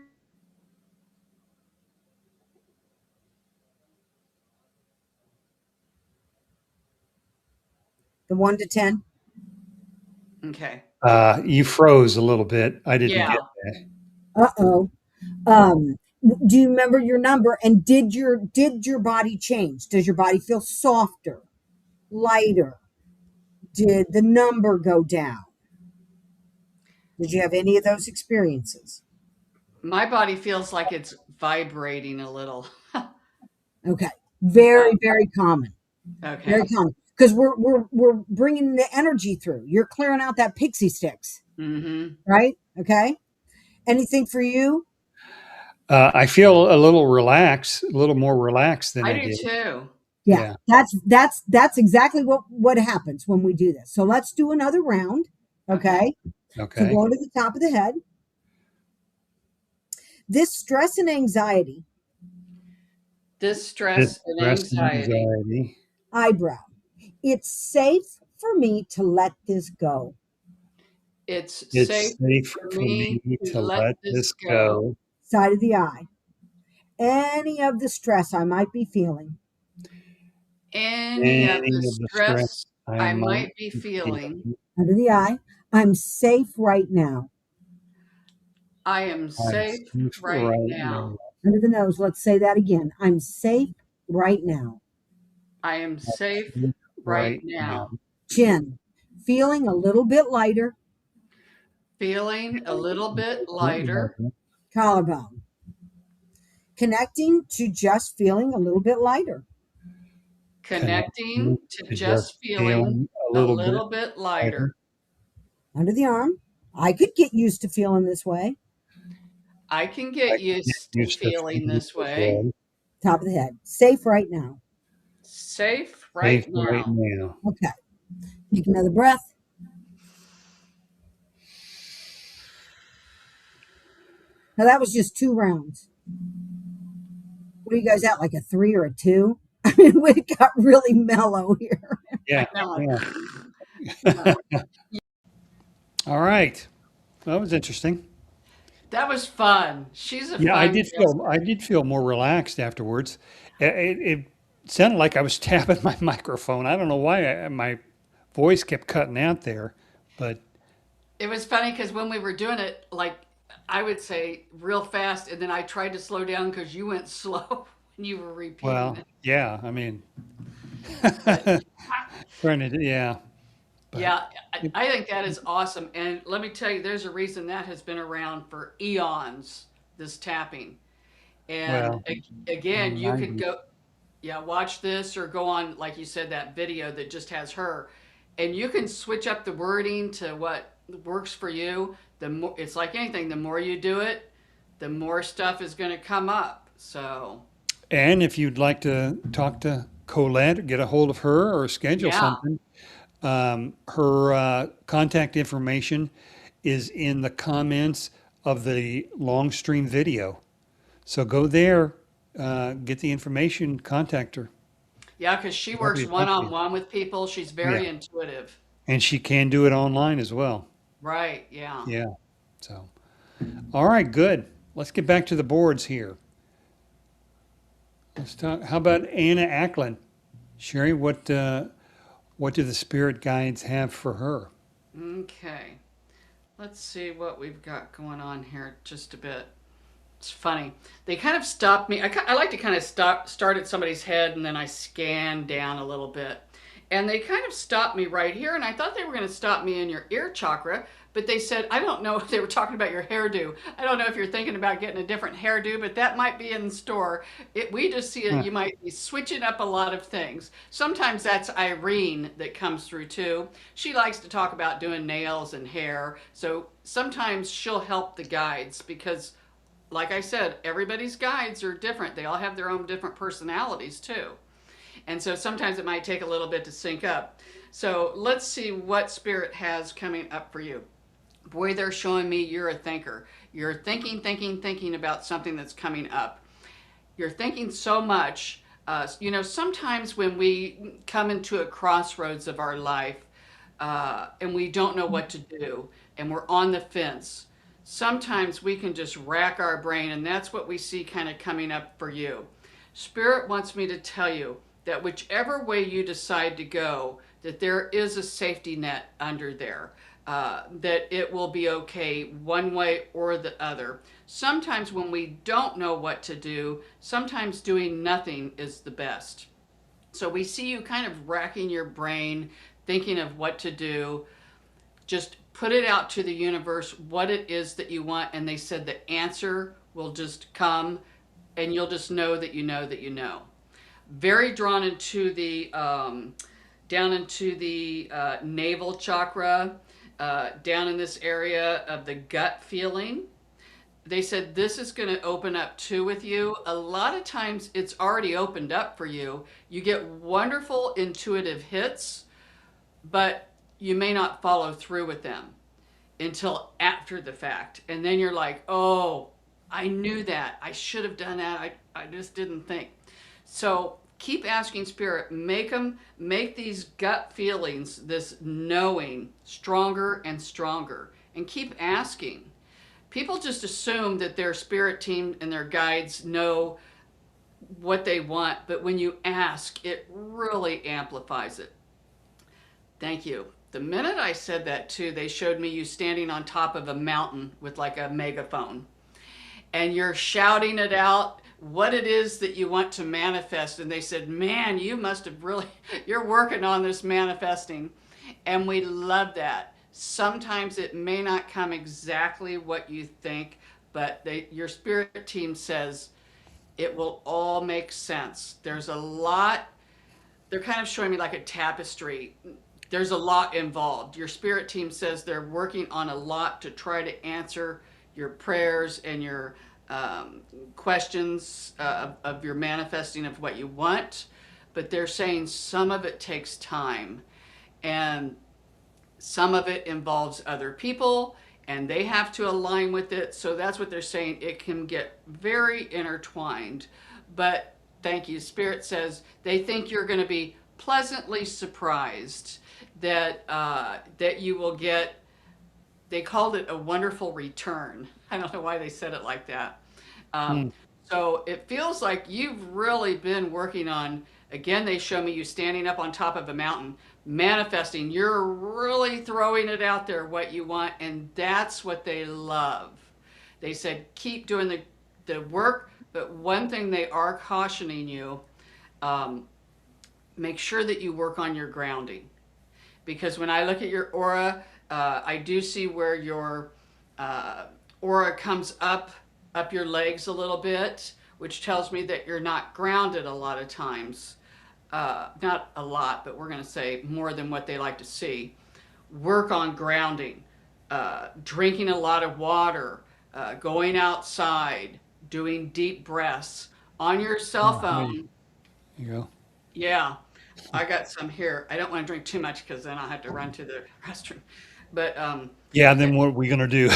the 1 to 10. Okay. You froze a little bit. I didn't Yeah. get that. Uh-oh. Um, do you remember your number? And did your body change? Does your body feel softer, lighter? Did the number go down? Did you have any of those experiences? My body feels like it's vibrating a little. Okay. Very, Um, very common. Very okay. common. Because we're bringing the energy through. You're clearing out that pixie sticks, Mm-hmm. right? Okay. Anything for you? I feel a little relaxed, a little more relaxed than I I do did. too. Yeah. Yeah. That's exactly what happens when we do this. So let's do another round. Okay. Okay. So Okay. going to the top of the head. This stress and anxiety, This This stress and stress and anxiety, anxiety. eyebrow. It's safe for me to let this go. it's It's safe safe for for me me to to let let this this go. go. Side of the eye. Any of the stress I might be feeling. Any of the Any of the stress stress I I might might be be feeling, feeling. Under the eye. I'm safe right now. I am I'm safe safe right right now. now. Under the nose. Let's say that again. I'm safe right now. I am safe Safe right right now. now. Chin. Feeling a little bit lighter. Feeling a little bit lighter, Feeling Collarbone. Connecting to just feeling a little bit lighter. connecting connecting to to just just feeling feeling a a little bit little bit lighter. lighter. Under the arm. I could get used to feeling this way. I can I get can get used to used to feeling feeling this this way. way. Top of the head. Safe right now. Safe right Safe right now. now. Okay. Take another breath. Now that was just 2 rounds. What are you guys at? Like a 3 or a 2? I mean, we got really mellow here. I Yeah. know. Yeah. Yeah. All right. That was interesting. That was fun. She's a Yeah, fun guest. I did feel more relaxed afterwards. It sounded like I was tapping my microphone. I don't know why my voice kept cutting out there, but It was funny because when we were doing it, like I would say real fast, and then I tried to slow down because you went slow when you were repeating well, it. yeah, I mean, But trying to, yeah, but yeah, it, I think that is awesome. And let me tell you, there's a reason that has been around for eons, this tapping. And well, again, you could 90s. go, yeah, watch this or go on, like you said, that video that just has her. And you can switch up the wording to what works for you. The more, it's like anything, the more you do it, the more stuff is going to come up. So, And if you'd like to talk to Colette, get a hold of her or schedule yeah. something, her contact information is in the comments of the long stream video. So go there, get the information, contact her. Yeah, because she Love works you. Thank you. one-on-one with people. She's Yeah. very intuitive. And she can do it online as well. Right, yeah. Yeah. So, all right, good. Let's get back to the boards here. Let's talk. How about Anna Ackland? Sherry, what do the spirit guides have for her? Okay. Let's see what we've got going on here just a bit. It's funny. They kind of stopped me. I like to kind of start at somebody's head and then I scan down a little bit. And they kind of stopped me right here. And I thought they were going to stop me in your ear chakra. But they said, I don't know if they were talking about your hairdo. I don't know if you're thinking about getting a different hairdo, but that might be in store. We just see it. Huh. You might be switching up a lot of things. Sometimes that's Irene that comes through too. She likes to talk about doing nails and hair. So sometimes she'll help the guides because like I said, everybody's guides are different. They all have their own different personalities too. And so sometimes it might take a little bit to sync up. So let's see what spirit has coming up for you. Boy, they're showing me you're a thinker. You're thinking about something that's coming up. You're thinking so much. Sometimes when we come into a crossroads of our life and we don't know what to do and we're on the fence, sometimes we can just rack our brain, and that's what we see kind of coming up for you. Spirit wants me to tell you that whichever way you decide to go, that there is a safety net under there, that it will be okay one way or the other. Sometimes when we don't know what to do, sometimes doing nothing is the best. So we see you kind of racking your brain, thinking of what to do. Just put it out to the universe what it is that you want, and they said the answer will just come and you'll just know that you know that you know. Very drawn into the down into the navel chakra, down in this area of the gut feeling. They said this is going to open up too with you. A lot of times it's already opened up for you. You get wonderful intuitive hits, but you may not follow through with them until after the fact. And then you're like, oh, I knew that. I should have done that. I just didn't think. So keep asking Spirit, make these gut feelings, this knowing, stronger and stronger. And keep asking. People just assume that their spirit team and their guides know what they want, but when you ask, it really amplifies it. Thank you. The minute I said that too, they showed me you standing on top of a mountain with like a megaphone. And you're shouting it out, what it is that you want to manifest. And they said, man, you must have really, you're working on this manifesting. And we love that. Sometimes it may not come exactly what you think, but your spirit team says it will all make sense. There's a lot, they're kind of showing me like a tapestry. There's a lot involved. Your spirit team says they're working on a lot to try to answer your prayers and your questions of your manifesting of what you want. But they're saying some of it takes time. And some of it involves other people and they have to align with it. So that's what they're saying. It can get very intertwined. But thank you. Spirit says they think you're going to be pleasantly surprised that that you will get, they called it a wonderful return. I don't know why they said it like that. So it feels like you've really been working on, again, they show me you standing up on top of a mountain, manifesting. You're really throwing it out there, what you want, and that's what they love. They said, keep doing the work, but one thing they are cautioning you, make sure that you work on your grounding. Because when I look at your aura, I do see where your aura comes up your legs a little bit, which tells me that you're not grounded a lot of times. Not a lot, but we're going to say more than what they like to see. Work on grounding, drinking a lot of water, going outside, doing deep breaths on your cell phone. There you go. Yeah, I got some here. I don't want to drink too much because then I'll have to run to the restroom. But Yeah, then what are we going to do?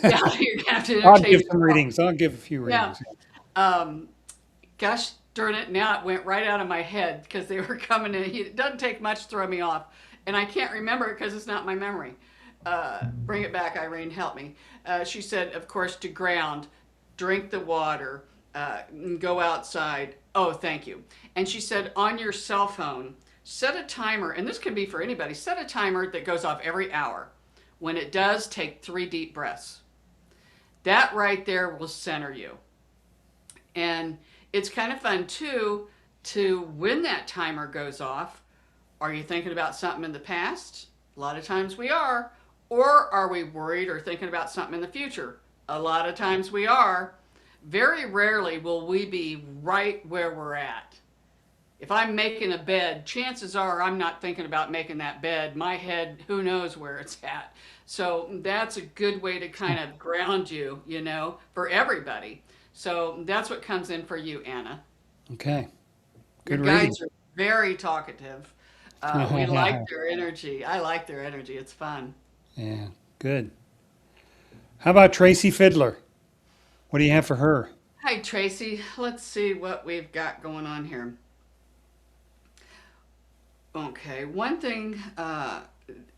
yeah, you're gonna have to I'll give entertain some yourself. readings. I'll give a few Yeah. readings. Gosh, darn it, now it went right out of my head because they were coming in. It doesn't take much to throw me off. And I can't remember it because it's not my memory. Bring it back, Irene, help me. She said, of course, to ground, drink the water, go outside. Oh, thank you. And she said, on your cell phone, set a timer, and this can be for anybody, set a timer that goes off every hour. When it does, take 3 deep breaths. That right there will center you. And it's kind of fun too, to when that timer goes off, are you thinking about something in the past? A lot of times we are. Or are we worried or thinking about something in the future? A lot of times we are. Very rarely will we be right where we're at. If I'm making a bed, chances are I'm not thinking about making that bed. My head, who knows where it's at. So that's a good way to kind of ground you, you know, for everybody. So that's what comes in for you, Anna. Okay. Your Good reading. guides are very talkative. We like their energy. I like their energy. It's fun. Yeah, good. How about Tracy Fiddler? What do you have for her? Hi, Tracy. Let's see what we've got going on here. Okay, one thing, a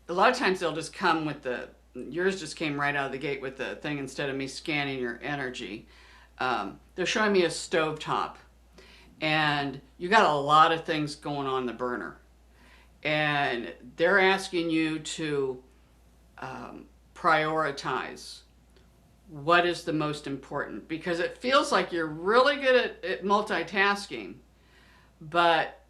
lot of times they'll just come with yours just came right out of the gate with the thing instead of me scanning your energy. They're showing me a stovetop, and you got a lot of things going on the burner. And they're asking you to prioritize what is the most important, because it feels like you're really good at multitasking, but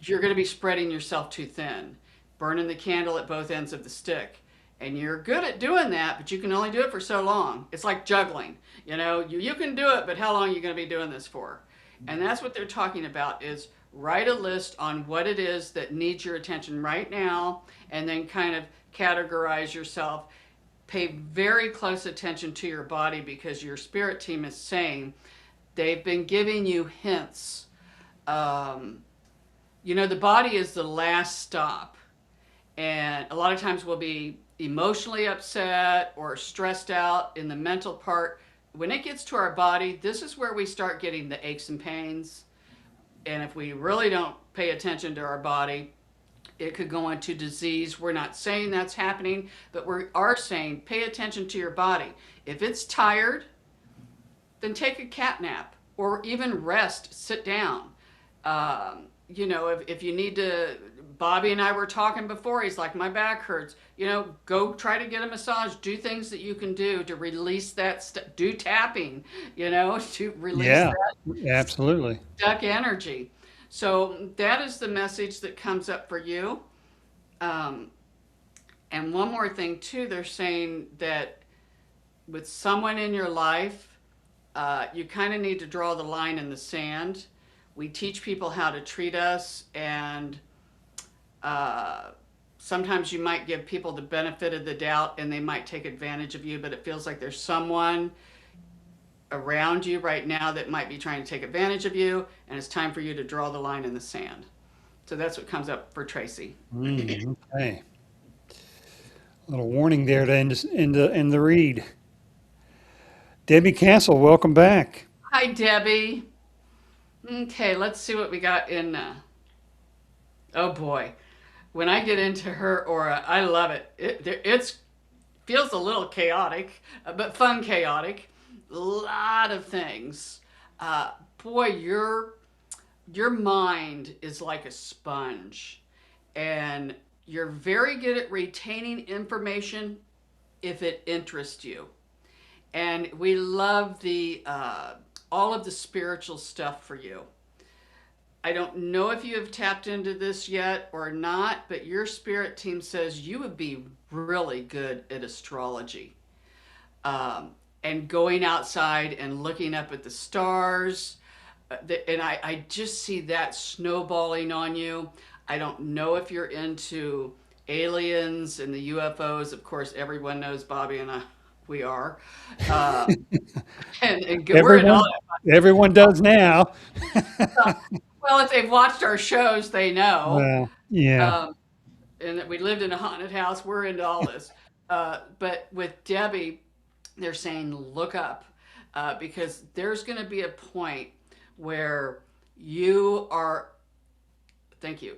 you're going to be spreading yourself too thin, burning the candle at both ends of the stick. And you're good at doing that, but you can only do it for so long. It's like juggling. You know, you can do it, but how long are you going to be doing this for? And that's what they're talking about, is write a list on what it is that needs your attention right now, and then kind of categorize yourself. Pay very close attention to your body, because your spirit team is saying they've been giving you hints. You know, the body is the last stop. And a lot of times we'll be emotionally upset or stressed out in the mental part. When it gets to our body, this is where we start getting the aches and pains. And if we really don't pay attention to our body, it could go into disease. We're not saying that's happening, but we are saying pay attention to your body. If it's tired, then take a cat nap, or even rest, sit down. You know, if you need to, Bobby and I were talking before, he's like, my back hurts. You know, go try to get a massage, do things that you can do to release that, do tapping, you know, to release Yeah, that absolutely. stuck energy. So that is the message that comes up for you. And one more thing too, they're saying that with someone in your life, you kind of need to draw the line in the sand. We teach people how to treat us, and sometimes you might give people the benefit of the doubt and they might take advantage of you, but it feels like there's someone around you right now that might be trying to take advantage of you, and it's time for you to draw the line in the sand. So that's what comes up for Tracy. Okay. A little warning there to end the read. Debbie Castle, welcome back. Hi, Debbie. Okay, let's see what we got in. Oh boy, when I get into her aura, I love it. It's feels a little chaotic, but fun chaotic. A lot of things. Boy, your mind is like a sponge, and you're very good at retaining information if it interests you. And we love the all of the spiritual stuff for you. I don't know if you have tapped into this yet or not, but your spirit team says you would be really good at astrology. And going outside and looking up at the stars. And I just see that snowballing on you. I don't know if you're into aliens and the UFOs. Of course, everyone knows Bobby and I, we are. And we're into all Everyone does now. that. Well, if they've watched our shows, they know. Well, yeah. And that we lived in a haunted house. We're into all this. But with Debbie, they're saying look up, because there's going to be a point where You are, thank you.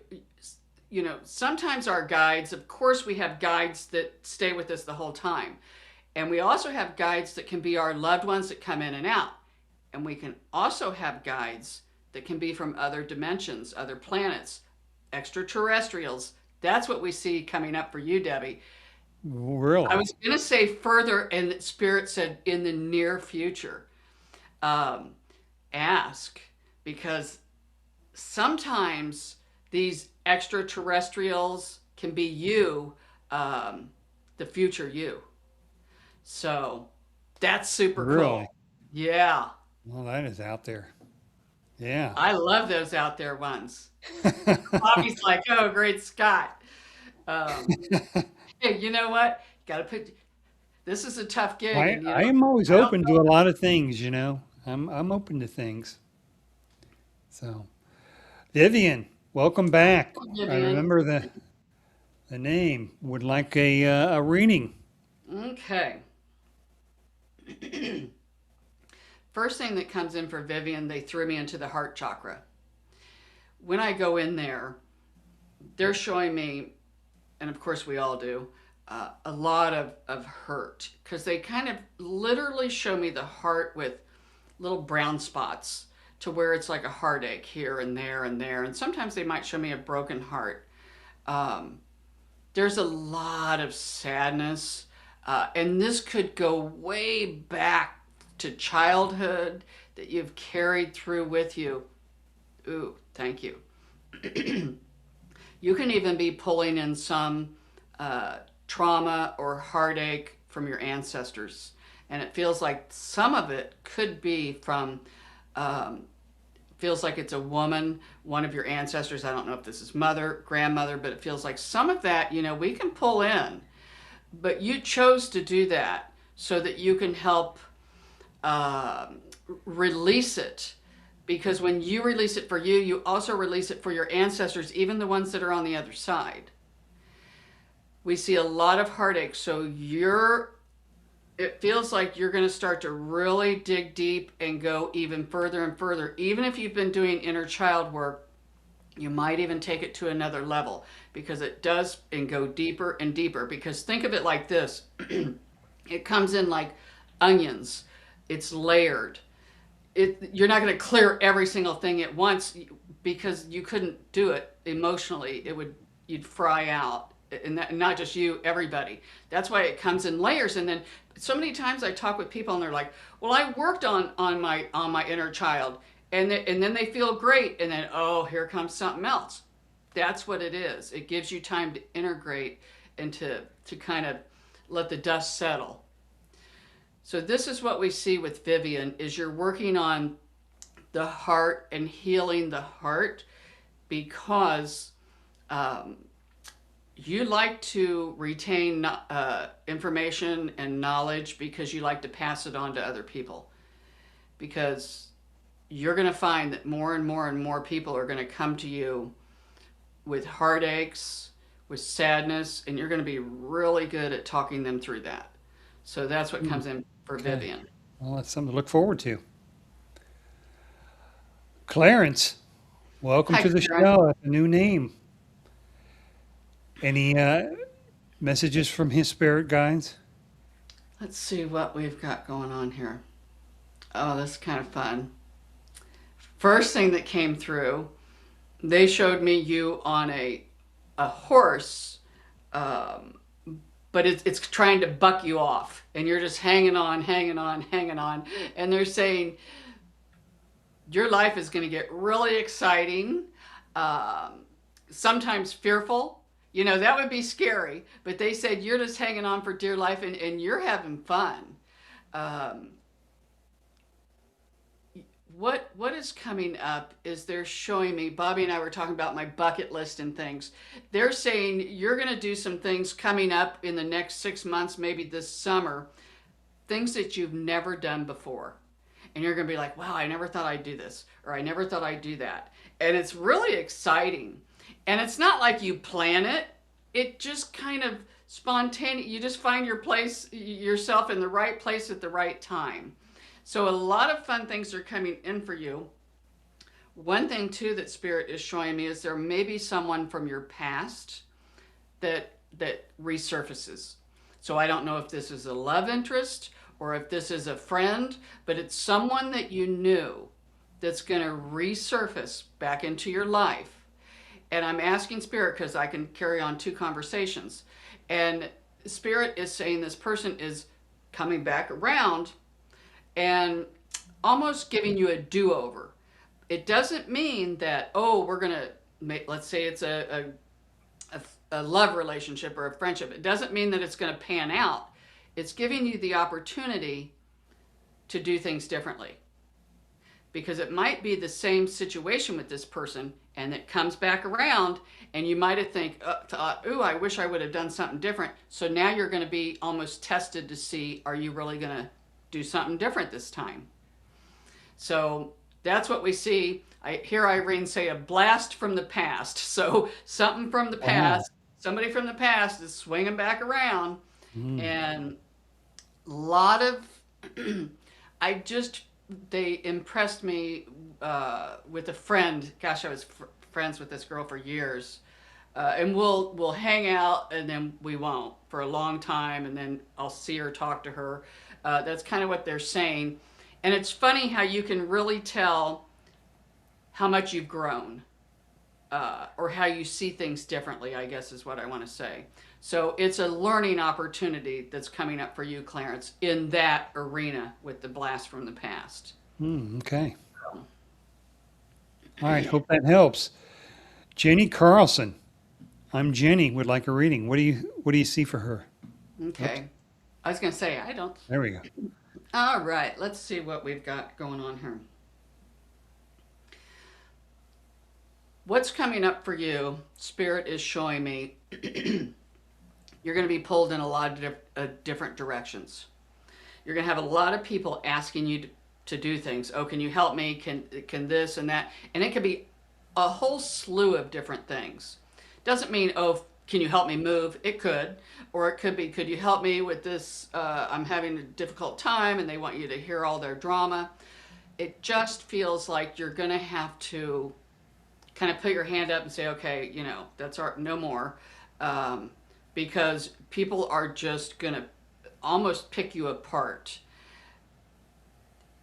You know, sometimes our guides, of course, we have guides that stay with us the whole time. And we also have guides that can be our loved ones that come in and out. And we can also have guides that can be from other dimensions, other planets, extraterrestrials. That's what we see coming up for you, Debbie. Really? I was going to say further, and Spirit said in the near future. Um, Ask, because sometimes these extraterrestrials can be you, the future you. So that's super Really? cool. Yeah. Well, that is out there. Yeah. I love those out there ones. Bobby's like, oh, great Scott. Um, hey, you know what? Got to put, this is a tough gig. I And, you I know, am always I don't open to a lot of things, you know. I'm open to things. So, Vivian, welcome back. know, I Vivian. remember the name. Would like a reading. Okay. First thing that comes in for Vivian, they threw me into the heart chakra. When I go in there, they're showing me, and of course we all do, a lot of hurt, because they kind of literally show me the heart with little brown spots to where it's like a heartache here and there and there. And sometimes they might show me a broken heart. Um, there's a lot of sadness. And this could go way back to childhood that you've carried through with you. Ooh, thank you. You can even be pulling in some trauma or heartache from your ancestors. And it feels like some of it could be from, feels like it's a woman, one of your ancestors. I don't know if this is mother, grandmother, but it feels like some of that, you know, we can pull in. But you chose to do that so that you can help release it. Because when you release it for you, you also release it for your ancestors, even the ones that are on the other side. We see a lot of heartache. So it feels like you're going to start to really dig deep and go even further and further. Even if you've been doing inner child work, you might even take it to another level, because it does, and go deeper and deeper. Because think of it like this. It comes in like onions. It's layered. You're not going to clear every single thing at once, because you couldn't do it emotionally. You'd fry out. And not just you, everybody. That's why it comes in layers. And then so many times I talk with people and they're like, well, I worked on my inner child. And then they feel great. And then, oh, here comes something else. That's what it is. It gives you time to integrate and to kind of let the dust settle. So this is what we see with Vivian, is you're working on the heart and healing the heart, because you like to retain information and knowledge, because you like to pass it on to other people. Because you're going to find that more and more and more people are going to come to you with heartaches, with sadness, and you're going to be really good at talking them through that. So that's what comes in for Okay. Vivian. Well, that's something to look forward to. Clarence, welcome Hi, to the Karen. show. That's a new name. Any messages from his spirit guides? Let's see what we've got going on here. Oh, that's kind of fun. First thing that came through, they showed me you on a horse, but it's trying to buck you off, and you're just hanging on, hanging on, hanging on. And they're saying your life is going to get really exciting, sometimes fearful. You know, that would be scary, but they said you're just hanging on for dear life, and you're having fun. What is coming up is they're showing me, Bobby and I were talking about my bucket list and things. They're saying you're going to do some things coming up in the next 6 months, maybe this summer, things that you've never done before. And you're going to be like, wow, I never thought I'd do this, or I never thought I'd do that. And it's really exciting. And it's not like you plan it. It just kind of spontaneous. You just find yourself in the right place at the right time. So a lot of fun things are coming in for you. One thing too that Spirit is showing me is there may be someone from your past that resurfaces. So I don't know if this is a love interest or if this is a friend, but it's someone that you knew that's going to resurface back into your life. And I'm asking Spirit because I can carry on two conversations. And Spirit is saying this person is coming back around and almost giving you a do-over. It doesn't mean that, oh, we're going to make, let's say it's a love relationship or a friendship. It doesn't mean that it's going to pan out. It's giving you the opportunity to do things differently. Because it might be the same situation with this person and it comes back around and you might have think, ooh, I wish I would have done something different. So now you're going to be almost tested to see, are you really going to do something different this time? So that's what we see. I hear Irene say a blast from the past. So something from the past, somebody from the past is swinging back around. And a lot of, they impressed me with a friend. Gosh, I was friends with this girl for years. And we'll hang out and then we won't for a long time. And then I'll see her, talk to her. That's kind of what they're saying. And it's funny how you can really tell how much you've grown or how you see things differently, I guess is what I want to say. So it's a learning opportunity that's coming up for you, Clarence, in that arena with the blast from the past. Okay. All right. Hope that helps. Jenny Carlson. I'm Jenny. Would like a reading. What do you see for her? Okay. Oops. I was going to say, I don't. There we go. All right. Let's see what we've got going on here. What's coming up for you? Spirit is showing me you're going to be pulled in a lot of different directions. You're going to have a lot of people asking you to do things. Oh, can you help me? Can this and that? And it could be a whole slew of different things. Doesn't mean, oh, can you help me move? It could. Or it could be, could you help me with this? I'm having a difficult time, and they want you to hear all their drama. It just feels like you're going to have to kind of put your hand up and say, okay, you know, that's no more. Because people are just going to almost pick you apart.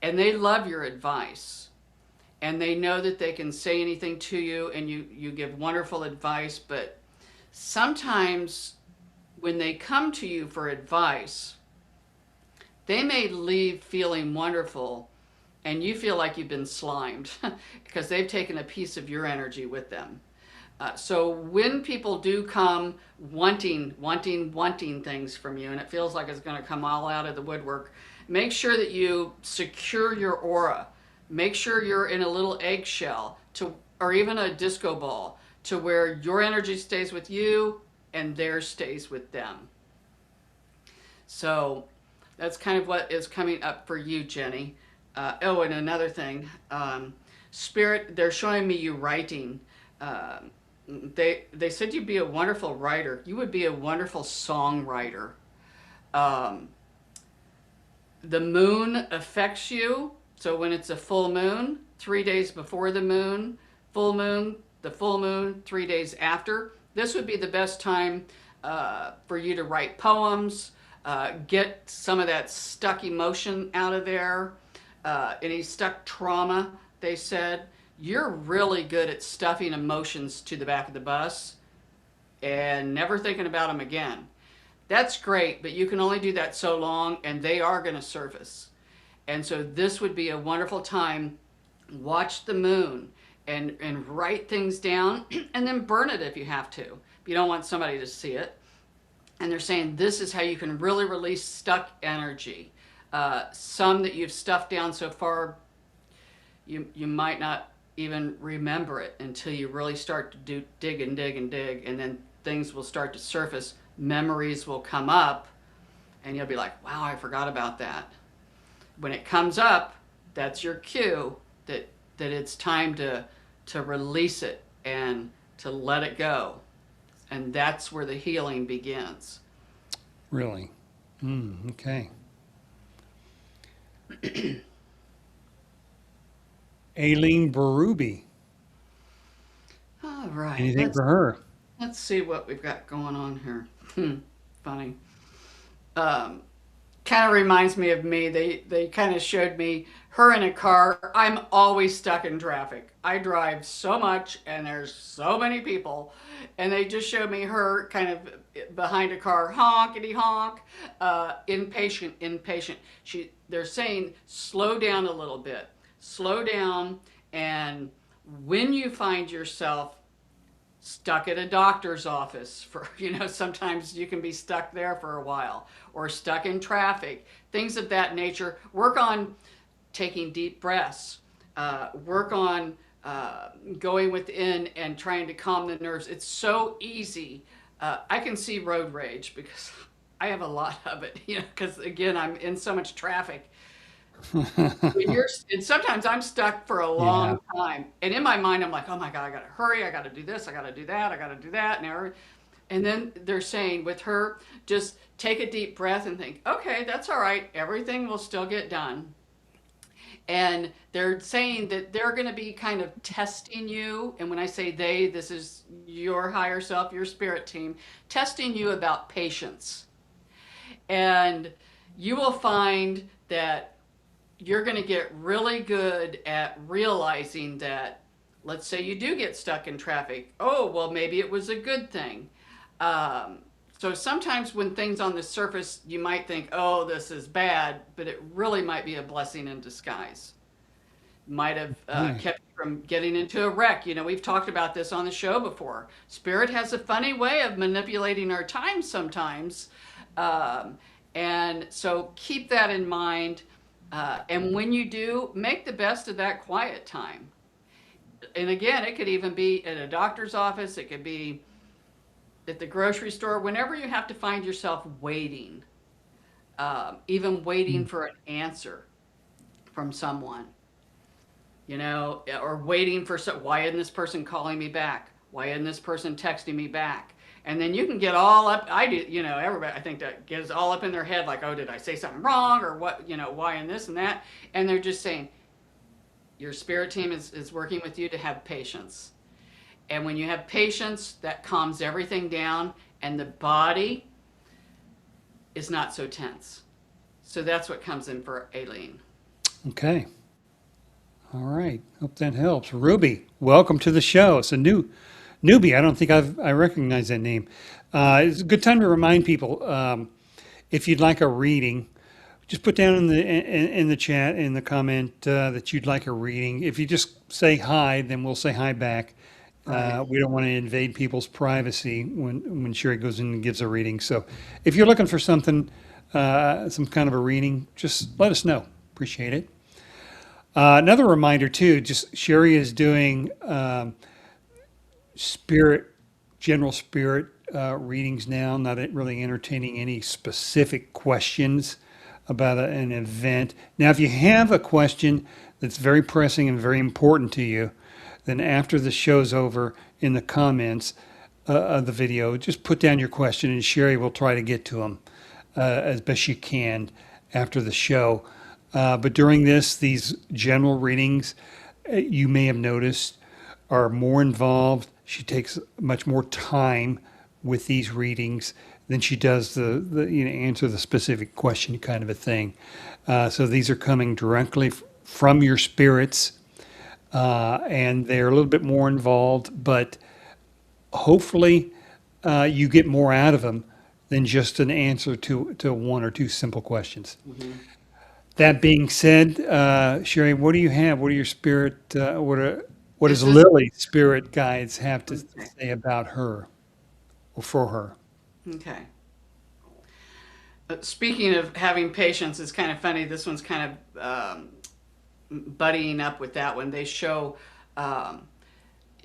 And they love your advice. And they know that they can say anything to you and you give wonderful advice. But sometimes when they come to you for advice, they may leave feeling wonderful and you feel like you've been slimed because they've taken a piece of your energy with them. So when people do come wanting things from you, and it feels like it's going to come all out of the woodwork, make sure that you secure your aura. Make sure you're in a little eggshell or even a disco ball to where your energy stays with you and theirs stays with them. So that's kind of what is coming up for you, Jenny. Oh, and another thing, Spirit, they're showing me you writing. They said you'd be a wonderful writer. You would be a wonderful songwriter. The moon affects you. So when it's a full moon, 3 days before the moon, the full moon, 3 days after, this would be the best time for you to write poems, get some of that stuck emotion out of there, any stuck trauma, they said. You're really good at stuffing emotions to the back of the bus and never thinking about them again. That's great, but you can only do that so long and they are going to surface. And so this would be a wonderful time. Watch the moon and write things down and then burn it if you have to. If you don't want somebody to see it. And they're saying this is how you can really release stuck energy. Some that you've stuffed down so far, you might not even remember it until you really start to dig and dig and dig, and then things will start to surface. Memories will come up and you'll be like, wow, I forgot about that. When it comes up, that's your cue that it's time to release it and to let it go. And that's where the healing begins. Really? Okay. Aileen Berube. right. Anything for her? Let's see what we've got going on here. Funny. Um, Kind of reminds me of me. They kind of showed me her in a car. I'm always stuck in traffic. I drive so much and there's so many people, and they just showed me her kind of behind a car, honkity honk, impatient, impatient. They're saying slow down a little bit, slow down, and when you find yourself stuck at a doctor's office for, sometimes you can be stuck there for a while, or stuck in traffic, things of that nature. Work on taking deep breaths, work on going within and trying to calm the nerves. It's so easy. I can see road rage because I have a lot of it, because again, I'm in so much traffic. And sometimes I'm stuck for a Yeah. long time. And in my mind, I'm like, oh my God, I got to hurry. I got to do this. I got to do that. I got to do that. And then they're saying with her, just take a deep breath and think, okay, that's all right. Everything will still get done. And they're saying that they're going to be kind of testing you. And when I say they, this is your higher self, your spirit team, testing you about patience. And you will find that you're going to get really good at realizing that, let's say you do get stuck in traffic. Oh, well, maybe it was a good thing. So sometimes when things on the surface, you might think, oh, this is bad, but it really might be a blessing in disguise. Might have kept you from getting into a wreck. We've talked about this on the show before. Spirit has a funny way of manipulating our time sometimes. And so keep that in mind. And when you do, make the best of that quiet time. And again, it could even be at a doctor's office. It could be at the grocery store, whenever you have to find yourself waiting, even waiting for an answer from someone, or waiting for, why isn't this person calling me back? Why isn't this person texting me back? And then you can get all up. I do, everybody, I think that gets all up in their head, like, oh, did I say something wrong? Or what, why and this and that? And they're just saying, your spirit team is working with you to have patience. And when you have patience, that calms everything down, and the body is not so tense. So that's what comes in for Aileen. Okay. All right. Hope that helps. Ruby, welcome to the show. It's a newbie. I don't think I recognize that name. It's a good time to remind people, if you'd like a reading, just put down in the chat, in the comment, that you'd like a reading. If you just say hi, then we'll say hi back. Right. We don't want to invade people's privacy when Sherry goes in and gives a reading. So if you're looking for something, some kind of a reading, just let us know. Appreciate it. Another reminder too, just Sherry is doing spirit, general spirit readings now, not really entertaining any specific questions about an event. Now, if you have a question that's very pressing and very important to you, then after the show's over, in the comments of the video, just put down your question and Sherry will try to get to them as best she can after the show. But during these general readings, you may have noticed, are more involved. She takes much more time with these readings than she does the answer the specific question kind of a thing. So these are coming directly from your spirits, and they're a little bit more involved, but hopefully you get more out of them than just an answer to one or two simple questions. Mm-hmm. That being said, Sherry, what do you have? What are your spirit? What does This is Lily's spirit guides have to okay. say about her or for her? Okay. Speaking of having patience, it's kind of funny. This one's kind of buddying up with that one. They show, um,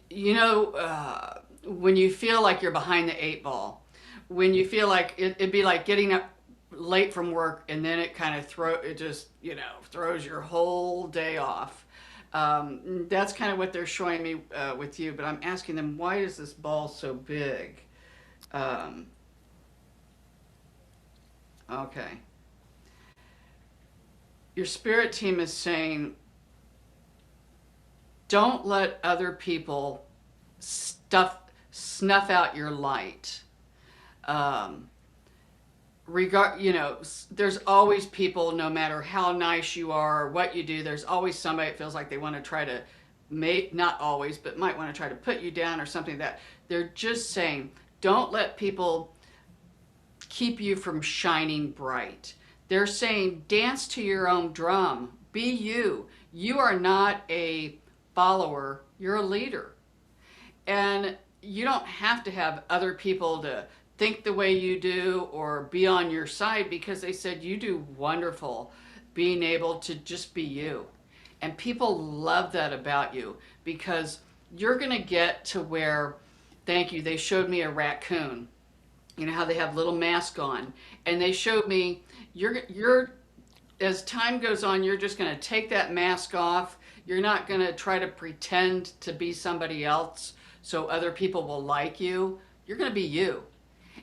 when you feel like you're behind the eight ball, when you feel like it'd be like getting up late from work and then it kind of throws your whole day off. That's kind of what they're showing me with you, but I'm asking them, why is this ball so big? Okay. Your spirit team is saying, don't let other people snuff out your light. Um, there's always people, no matter how nice you are or what you do, there's always somebody that feels like they want to try to not always, but might want to try to put you down or something like that. They're just saying, don't let people keep you from shining bright. They're saying, dance to your own drum. Be you. You are not a follower, you're a leader. And you don't have to have other people to think the way you do or be on your side, because they said you do wonderful being able to just be you. And people love that about you, because you're going to get to where, thank you, they showed me a raccoon. You know how they have little mask on, and they showed me you're as time goes on, you're just going to take that mask off. You're not going to try to pretend to be somebody else so other people will like you. You're going to be you.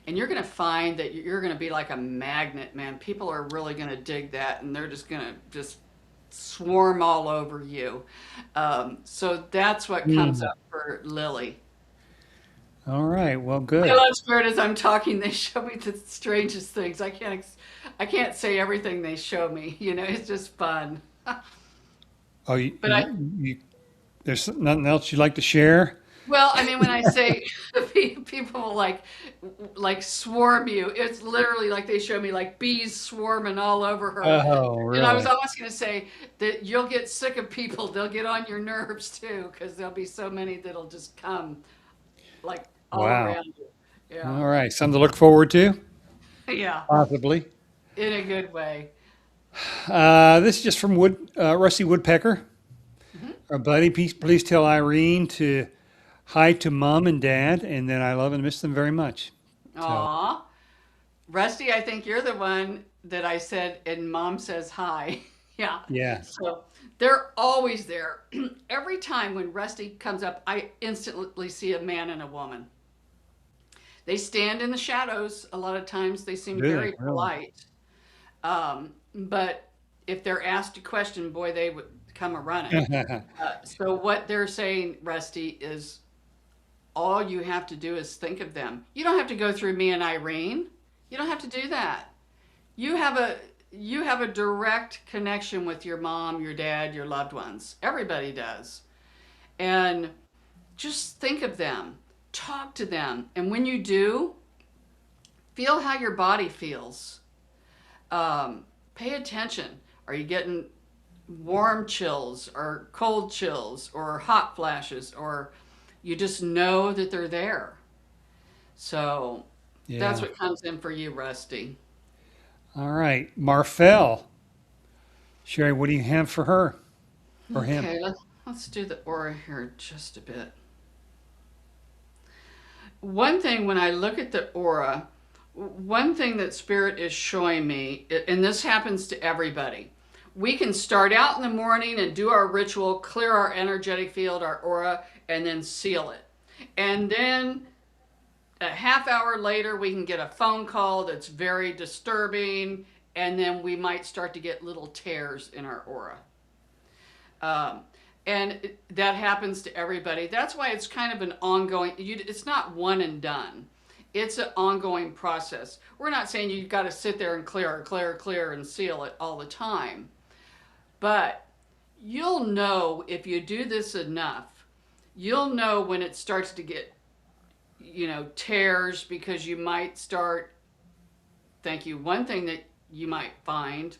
And you're going to find that you're going to be like a magnet, man. People are really going to dig that, and they're just going to just swarm all over you. So that's what comes up for Lily. All right. Well, good. I love Spirit. As I'm talking, they show me the strangest things. I can't say everything they show me. You know, it's just fun. Oh, But there's nothing else you'd like to share? well, I mean, when I say people will like swarm you, it's literally like they show me like bees swarming all over her. Oh, And I was really? almost going to say that you'll get sick of people. They'll get on your nerves too, because there'll be so many that'll just come like all Wow. around you. Yeah. All right. Something to look forward to, Yeah. possibly. In a good way. This is just from Rusty Woodpecker. Mhm. Buddy, please tell Irene to hi to mom and dad, and that I love and miss them very much. So, Aw. Rusty, I think you're the one that I said, and mom says hi. Yeah. yeah. So they're always there. Every time when Rusty comes up, I instantly see a man and a woman. They stand in the shadows. A lot of times they seem Really? very Really? polite. But if they're asked a question, boy, they would come a running. So what they're saying, Rusty, is all you have to do is think of them. You don't have to go through me and Irene. You don't have to do that. You have a you have a direct connection with your mom, your dad, your loved ones. Everybody does. And just think of them. Talk to them. And when you do, feel how your body feels. Pay attention. Are you getting warm chills or cold chills or hot flashes, or you just know that they're there? So that's Yeah. what comes in for you, Rusty. All right. Marfell. Sherry, what do you have for her or him? Okay, let's do the aura here just a bit. One thing when I look at the aura, one thing that Spirit is showing me, and this happens to everybody, we can start out in the morning and do our ritual, clear our energetic field, our aura, and then seal it. And then a half hour later, we can get a phone call that's very disturbing, and then we might start to get little tears in our aura. Um, and that happens to everybody. That's why it's kind of an ongoing, it's not one and done. It's an ongoing process. We're not saying you've got to sit there and clear and seal it all the time. But you'll know if you do this enough, you'll know when it starts to get, tears, because you might start, thank you, one thing that you might find,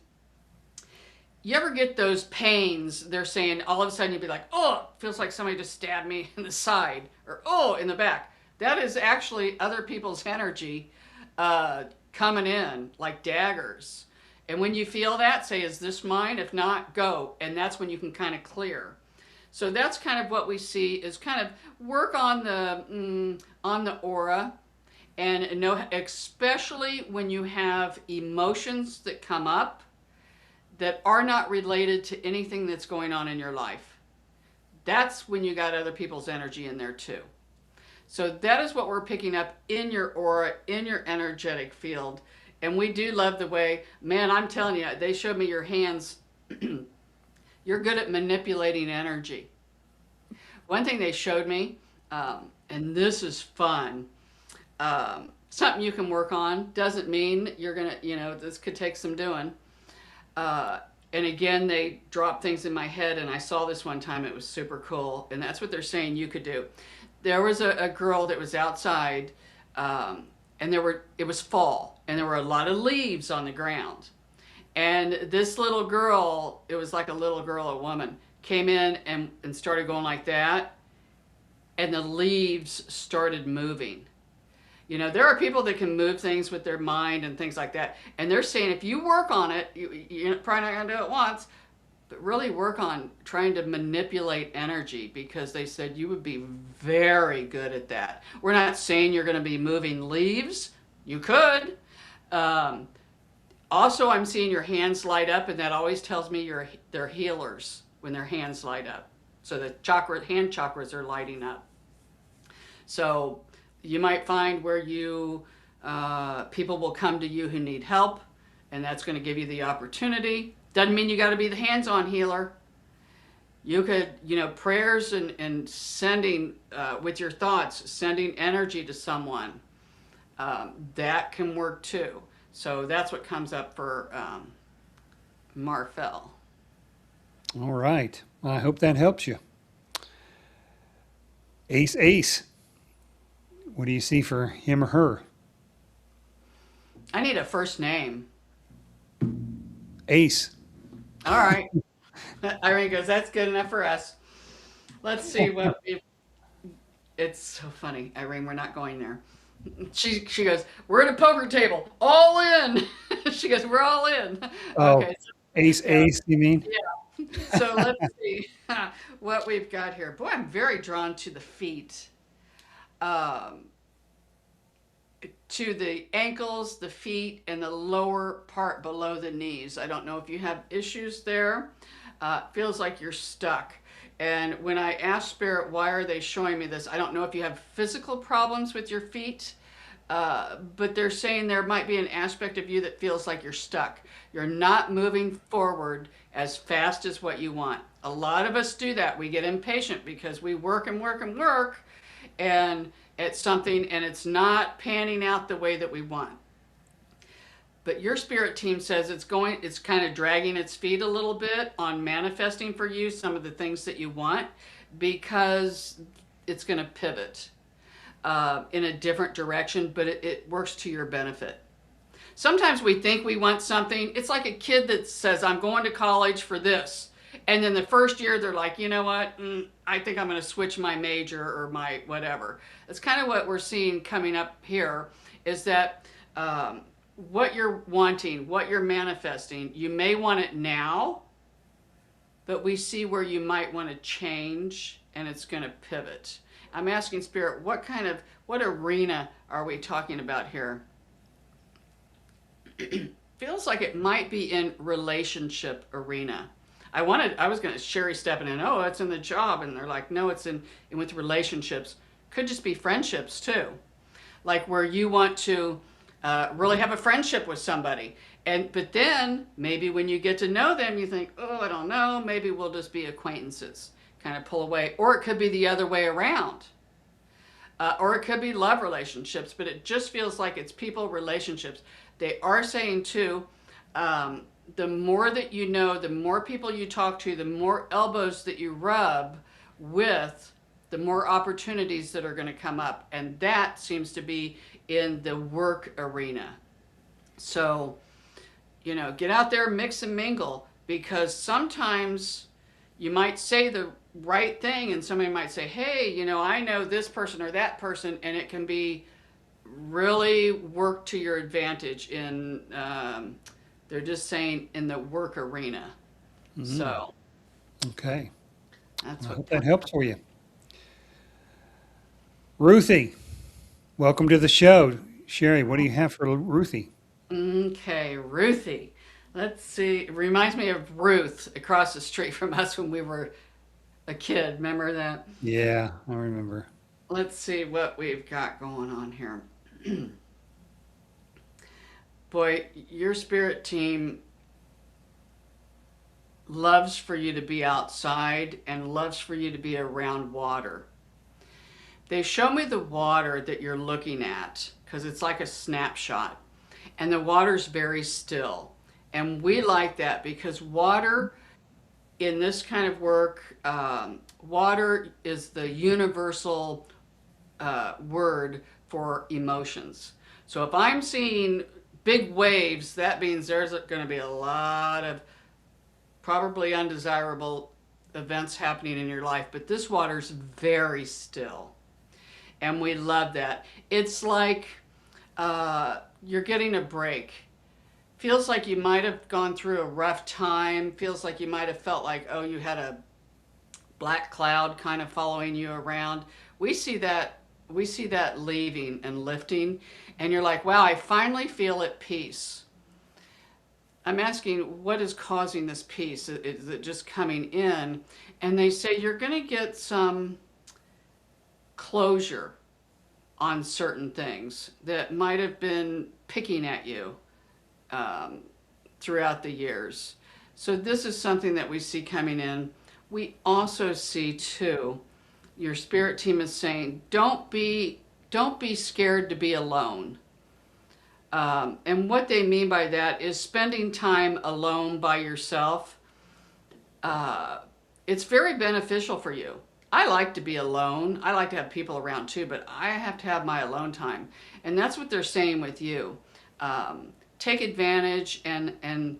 you ever get those pains, they're saying all of a sudden you'd be like, oh, it feels like somebody just stabbed me in the side, or oh, in the back. That is actually other people's energy coming in like daggers. And when you feel that, say, is this mine? If not, go. And that's when you can kind of clear. So that's kind of what we see, is kind of work on the aura, and know, especially when you have emotions that come up that are not related to anything that's going on in your life. That's when you got other people's energy in there too. So that is what we're picking up in your aura, in your energetic field. And we do love the way, man, I'm telling you, they showed me your hands. You're good at manipulating energy. One thing they showed me, and this is fun. Something you can work on. Doesn't mean you're gonna, this could take some doing. And again, they drop things in my head, and I saw this one time. It was super cool, and that's what they're saying you could do. There was a girl that was outside, and it was fall, and there were a lot of leaves on the ground. And this little girl, it was like a little girl, a woman, came in and started going like that, and the leaves started moving. There are people that can move things with their mind and things like that. And they're saying if you work on it, you're probably not going to do it once, but really work on trying to manipulate energy, because they said you would be very good at that. We're not saying you're going to be moving leaves. You could. Also, I'm seeing your hands light up, and that always tells me they're healers when their hands light up. So the hand chakras are lighting up. So you might find where people will come to you who need help, and that's going to give you the opportunity. Doesn't mean you got to be the hands-on healer. You could, prayers and sending, with your thoughts, sending energy to someone, that can work too. So that's what comes up for Marfell. All right. I hope that helps you. Ace. What do you see for him or her? I need a first name. Ace. All right. Irene goes, that's good enough for us. Let's see what it's so funny. Irene, we're not going there. She goes, we're at a poker table, all in. She goes, we're all in. Oh, okay. So, Ace, you mean? Yeah. So let's see what we've got here. Boy, I'm very drawn to the feet. To the ankles, the feet, and the lower part below the knees. I don't know if you have issues there. Feels like you're stuck. And when I ask Spirit, why are they showing me this? I don't know if you have physical problems with your feet, but they're saying there might be an aspect of you that feels like you're stuck. You're not moving forward as fast as what you want. A lot of us do that. We get impatient because we work and work and work, and at something, and it's not panning out the way that we want. But your spirit team says it's kind of dragging its feet a little bit on manifesting for you some of the things that you want, because it's going to pivot in a different direction, but it works to your benefit. Sometimes we think we want something. It's like a kid that says, I'm going to college for this. And then the first year they're like, you know what, I think I'm going to switch my major or my whatever. That's kind of what we're seeing coming up here, is that what you're wanting, what you're manifesting, you may want it now, but we see where you might want to change, and it's going to pivot. I'm asking Spirit, what arena are we talking about here? Feels like it might be in relationship arena. I was going to Shari stepping in, oh, it's in the job. And they're like, no, it's in with relationships. Could just be friendships too. Like where you want to really have a friendship with somebody. But then maybe when you get to know them, you think, oh, I don't know, maybe we'll just be acquaintances, kind of pull away. Or it could be the other way around. Or it could be love relationships, but it just feels like it's people relationships. They are saying too, the more that you know, the more people you talk to, the more elbows that you rub with, the more opportunities that are going to come up. And that seems to be in the work arena. So, get out there, mix and mingle, because sometimes you might say the right thing and somebody might say, hey, I know this person or that person, and it can be really work to your advantage in, they're just saying in the work arena. Mm-hmm. So. Okay. That's I what hope that helps for you. Ruthie, welcome to the show. Shari, what do you have for Ruthie? Okay, Ruthie. Let's see. It reminds me of Ruth across the street from us when we were a kid. Remember that? Yeah, I remember. Let's see what we've got going on here. Boy, your spirit team loves for you to be outside and loves for you to be around water. they show me the water that you're looking at because it's like a snapshot, and the water's very still. And we like that because water in this kind of work, water is the universal word for emotions. So if I'm seeing big waves, that means there's going to be a lot of probably undesirable events happening in your life. But this water's very still. And we love that. It's like you're getting a break. Feels like you might have gone through a rough time. Feels like you might have felt like, oh, you had a black cloud kind of following you around. We see that leaving and lifting, and you're like, wow, I finally feel at peace. I'm asking, what is causing this peace? Is it just coming in? And they say you're going to get some closure on certain things that might have been picking at you throughout the years. So this is something that we see coming in. We also see too, your spirit team is saying, don't be scared to be alone. And what they mean by that is spending time alone by yourself. It's very beneficial for you. I like to be alone. I like to have people around too, but I have to have my alone time. And that's what they're saying with you. Take advantage, and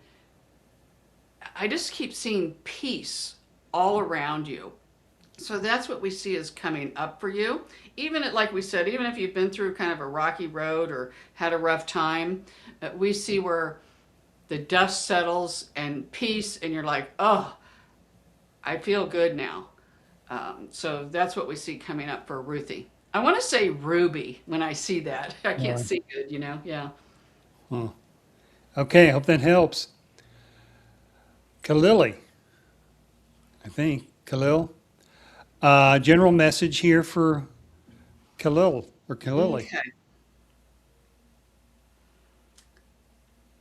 I just keep seeing peace all around you. So that's what we see is coming up for you. Even like we said, even if you've been through kind of a rocky road or had a rough time, we see where the dust settles and peace, and you're like, oh, I feel good now. So that's what we see coming up for Ruthie. I want to say Ruby when I see that. I can't see good, yeah. Huh. Okay, I hope that helps. Khalili, I think. Khalil. General message here for Khalil or Khalili. Okay.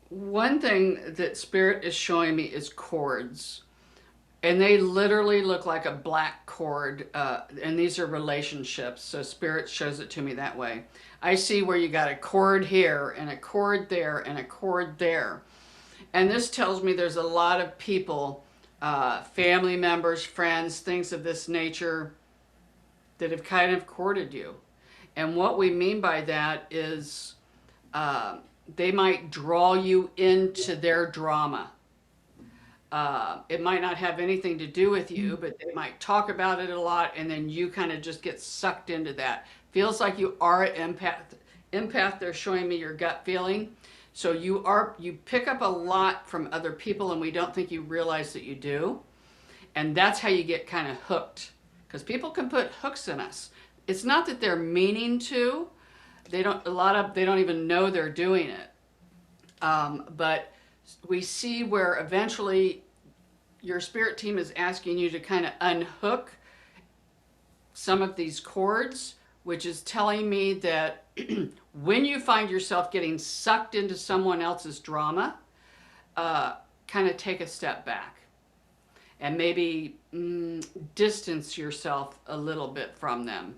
One thing that Spirit is showing me is cords. And they literally look like a black cord. And these are relationships. So Spirit shows it to me that way. I see where you got a cord here and a cord there and a cord there. And this tells me there's a lot of people, family members, friends, things of this nature that have kind of courted you. And what we mean by that is they might draw you into their drama. It might not have anything to do with you, but they might talk about it a lot, and then you kind of just get sucked into that. Feels like you are an empath. Empath, they're showing me your gut feeling. So you pick up a lot from other people, and we don't think you realize that you do. And that's how you get kind of hooked. Because people can put hooks in us. It's not that they're meaning to. They don't even know they're doing it. But we see where eventually your spirit team is asking you to kind of unhook some of these cords, which is telling me that when you find yourself getting sucked into someone else's drama, kind of take a step back and maybe distance yourself a little bit from them,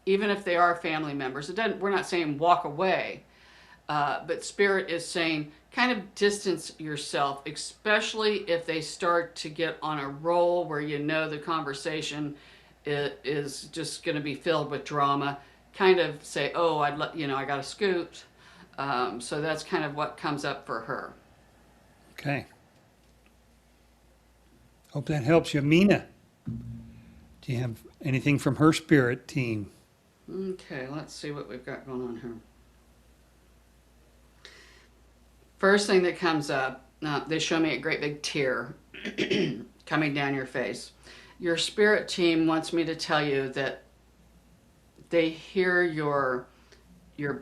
even if they are family members. We're not saying walk away, but Spirit is saying kind of distance yourself, especially if they start to get on a roll where you know the conversation is just going to be filled with drama. Kind of say, oh, I got to scoot. So that's kind of what comes up for her. Okay. Hope that helps you. Mina, do you have anything from her spirit team? Okay, let's see what we've got going on here. First thing that comes up, they show me a great big tear coming down your face. Your spirit team wants me to tell you that they hear your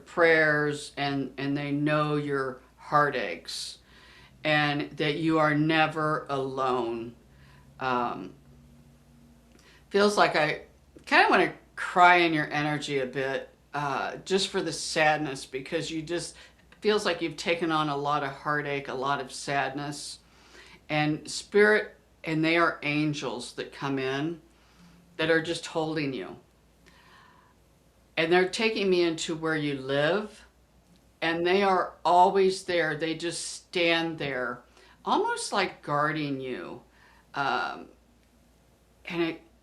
prayers and they know your heartaches, and that you are never alone. Feels like I kind of want to cry in your energy a bit, just for the sadness, because you just feels like you've taken on a lot of heartache, a lot of sadness, and Spirit, and they are angels that come in that are just holding you. and they're taking me into where you live, and they are always there. They just stand there, almost like guarding you. Um,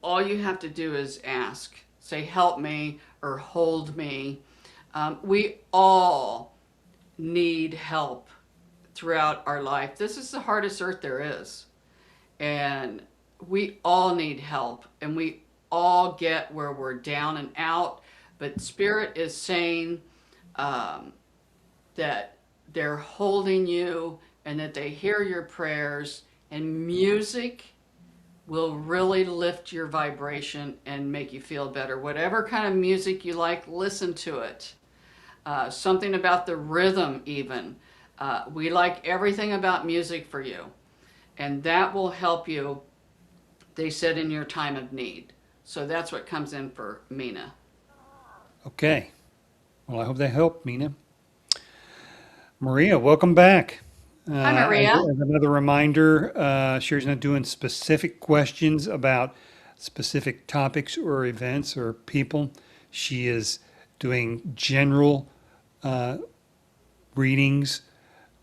all you have to do is ask, say, help me or hold me. We all need help throughout our life. This is the hardest earth there is. And we all need help, and we all get where we're down and out. But Spirit is saying that they're holding you and that they hear your prayers, and music will really lift your vibration and make you feel better. Whatever kind of music you like, listen to it. Something about the rhythm, even. We like everything about music for you, and that will help you, they said, in your time of need. So that's what comes in for Mina. Okay. Well, I hope that helped, Mina. Maria, welcome back. Hi, Maria. As another reminder, Sherry's not doing specific questions about specific topics or events or people. She is doing general readings,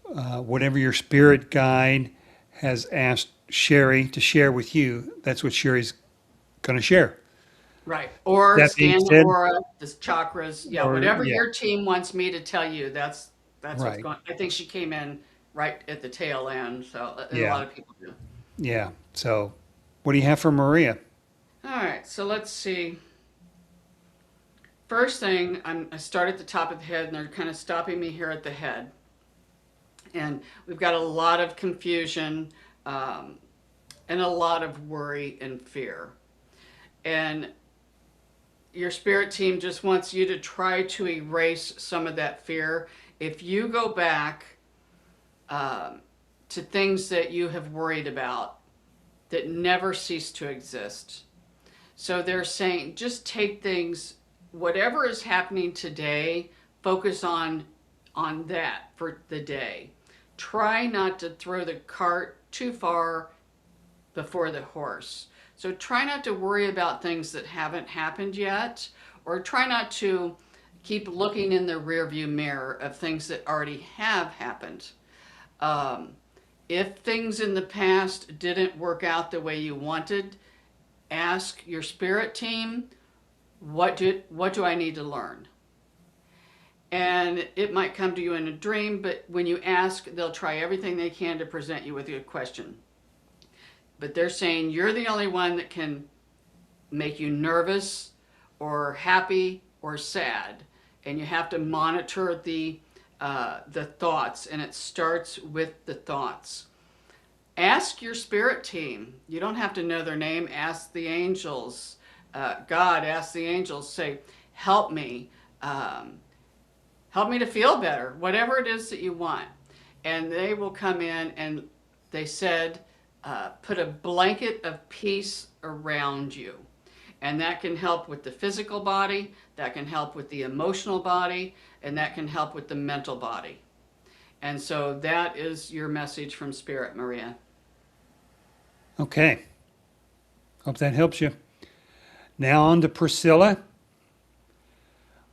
whatever your spirit guide has asked Sherry to share with you. That's what Sherry's going to share. Right. Or That being scan the said, aura, the chakras. Yeah, or whatever yeah, your team wants me to tell you, that's what's right. going. I think she came in right at the tail end, so a Yeah, lot of people do. yeah. So, what do you have for Maria? All right, so let's see. First thing, I start at the top of the head, and they're kind of stopping me here at the head. And we've got a lot of confusion and a lot of worry and fear. And your spirit team just wants you to try to erase some of that fear. If you go back to things that you have worried about that never cease to exist. So they're saying just take things, whatever is happening today, focus on that for the day. Try not to throw the cart too far before the horse. So try not to worry about things that haven't happened yet, or try not to keep looking in the rearview mirror of things that already have happened. If things in the past didn't work out the way you wanted, ask your spirit team, what do I need to learn? And it might come to you in a dream, but when you ask, they'll try everything they can to present you with a question. But they're saying you're the only one that can make you nervous or happy or sad. And you have to monitor the thoughts, and it starts with the thoughts. Ask your spirit team. You don't have to know their name. Ask the angels. God, ask the angels. Say, help me. Help me to feel better. Whatever it is that you want. And they will come in, and they said, put a blanket of peace around you. And that can help with the physical body, that can help with the emotional body, and that can help with the mental body. And so that is your message from Spirit, Maria. Okay. Hope that helps you. Now on to Priscilla.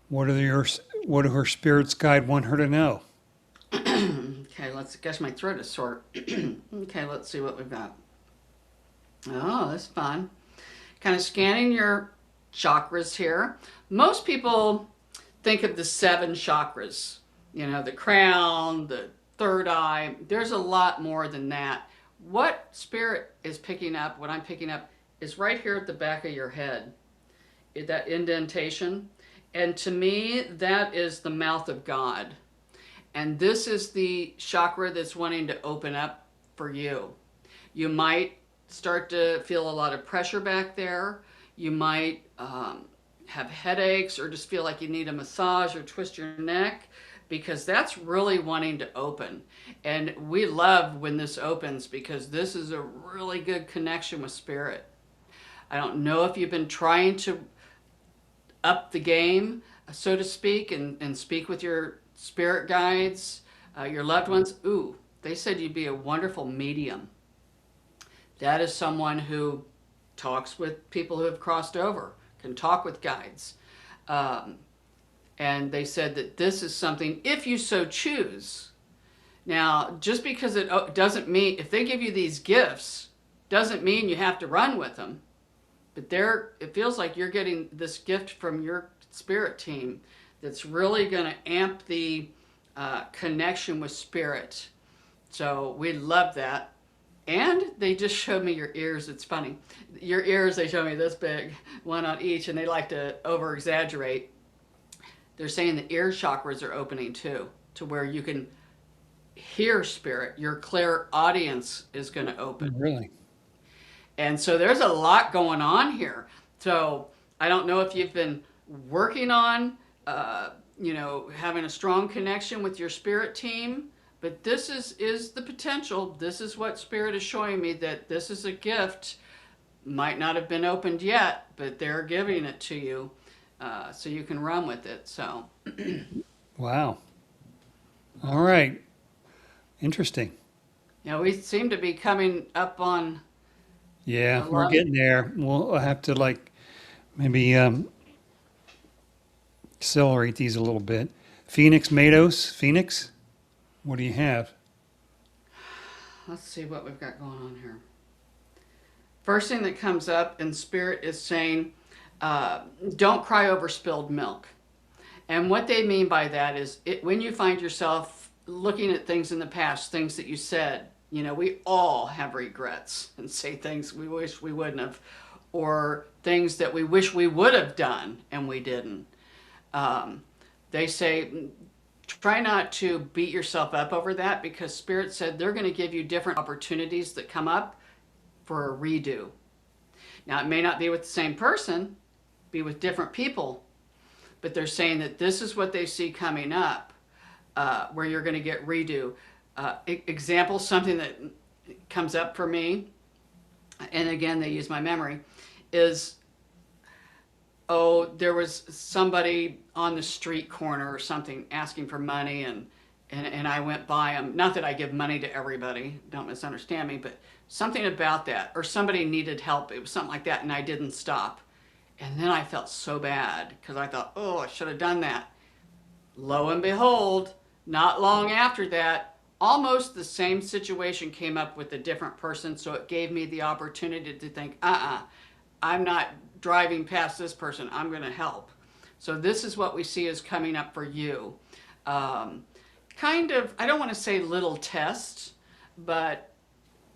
What do her spirit's guide want her to know? Okay, guess my throat is sore. Okay, let's see what we've got. Oh, that's fun. Kind of scanning your chakras here. Most people think of the 7 chakras, the crown, the third eye. There's a lot more than that. What Spirit is picking up, what I'm picking up, is right here at the back of your head, that indentation. And to me, that is the mouth of God. And this is the chakra that's wanting to open up for you. You might start to feel a lot of pressure back there. You might have headaches or just feel like you need a massage or twist your neck, because that's really wanting to open. And we love when this opens, because this is a really good connection with Spirit. I don't know if you've been trying to up the game, so to speak, and speak with your spirit guides, your loved ones. Ooh, they said you'd be a wonderful medium. That is someone who talks with people who have crossed over, can talk with guides. And they said that this is something, if you so choose. Now, just because it doesn't mean, if they give you these gifts, doesn't mean you have to run with them. But it feels like you're getting this gift from your spirit team that's really going to amp the connection with spirit. So we love that. And they just showed me your ears. It's funny. Your ears, they showed me this big, one on each, and they like to over exaggerate. They're saying the ear chakras are opening too, to where you can hear spirit. Your clairaudience is going to open. Really? And so there's a lot going on here. So I don't know if you've been working on, having a strong connection with your spirit team, but this is the potential. This is what spirit is showing me, that this is a gift. Might not have been opened yet, but they're giving it to you, so you can run with it. So, Wow. All right. Interesting. we seem to be coming up on Yeah, a we're lot. getting there. We'll have to maybe accelerate these a little bit. Phoenix Matos. Phoenix, what do you have? Let's see what we've got going on here. First thing that comes up in spirit is saying, don't cry over spilled milk. And what they mean by that is when you find yourself looking at things in the past, things that you said, we all have regrets and say things we wish we wouldn't have, or things that we wish we would have done and we didn't. They say, try not to beat yourself up over that, because Spirit said they're going to give you different opportunities that come up for a redo. Now, it may not be with the same person, be with different people, but they're saying that this is what they see coming up, where you're going to get redo. Example, something that comes up for me, and again, they use my memory, is, there was somebody on the street corner or something asking for money, and I went by them. Not that I give money to everybody, don't misunderstand me, but something about that. Or somebody needed help. It was something like that, and I didn't stop. And then I felt so bad, because I thought, I should have done that. Lo and behold, not long after that, almost the same situation came up with a different person, so it gave me the opportunity to think, I'm not driving past this person, I'm going to help. So this is what we see is coming up for you. Kind of, I don't want to say little test, but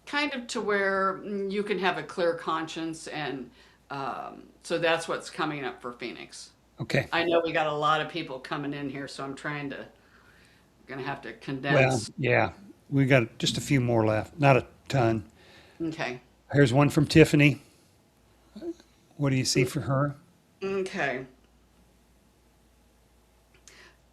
kind of to where you can have a clear conscience, and so that's what's coming up for Phoenix. Okay. I know we got a lot of people coming in here, so I'm gonna have to Well, condense. yeah, we got just a few more left. Not a ton. Okay. Here's one from Tiffany. What do you see for her? Okay.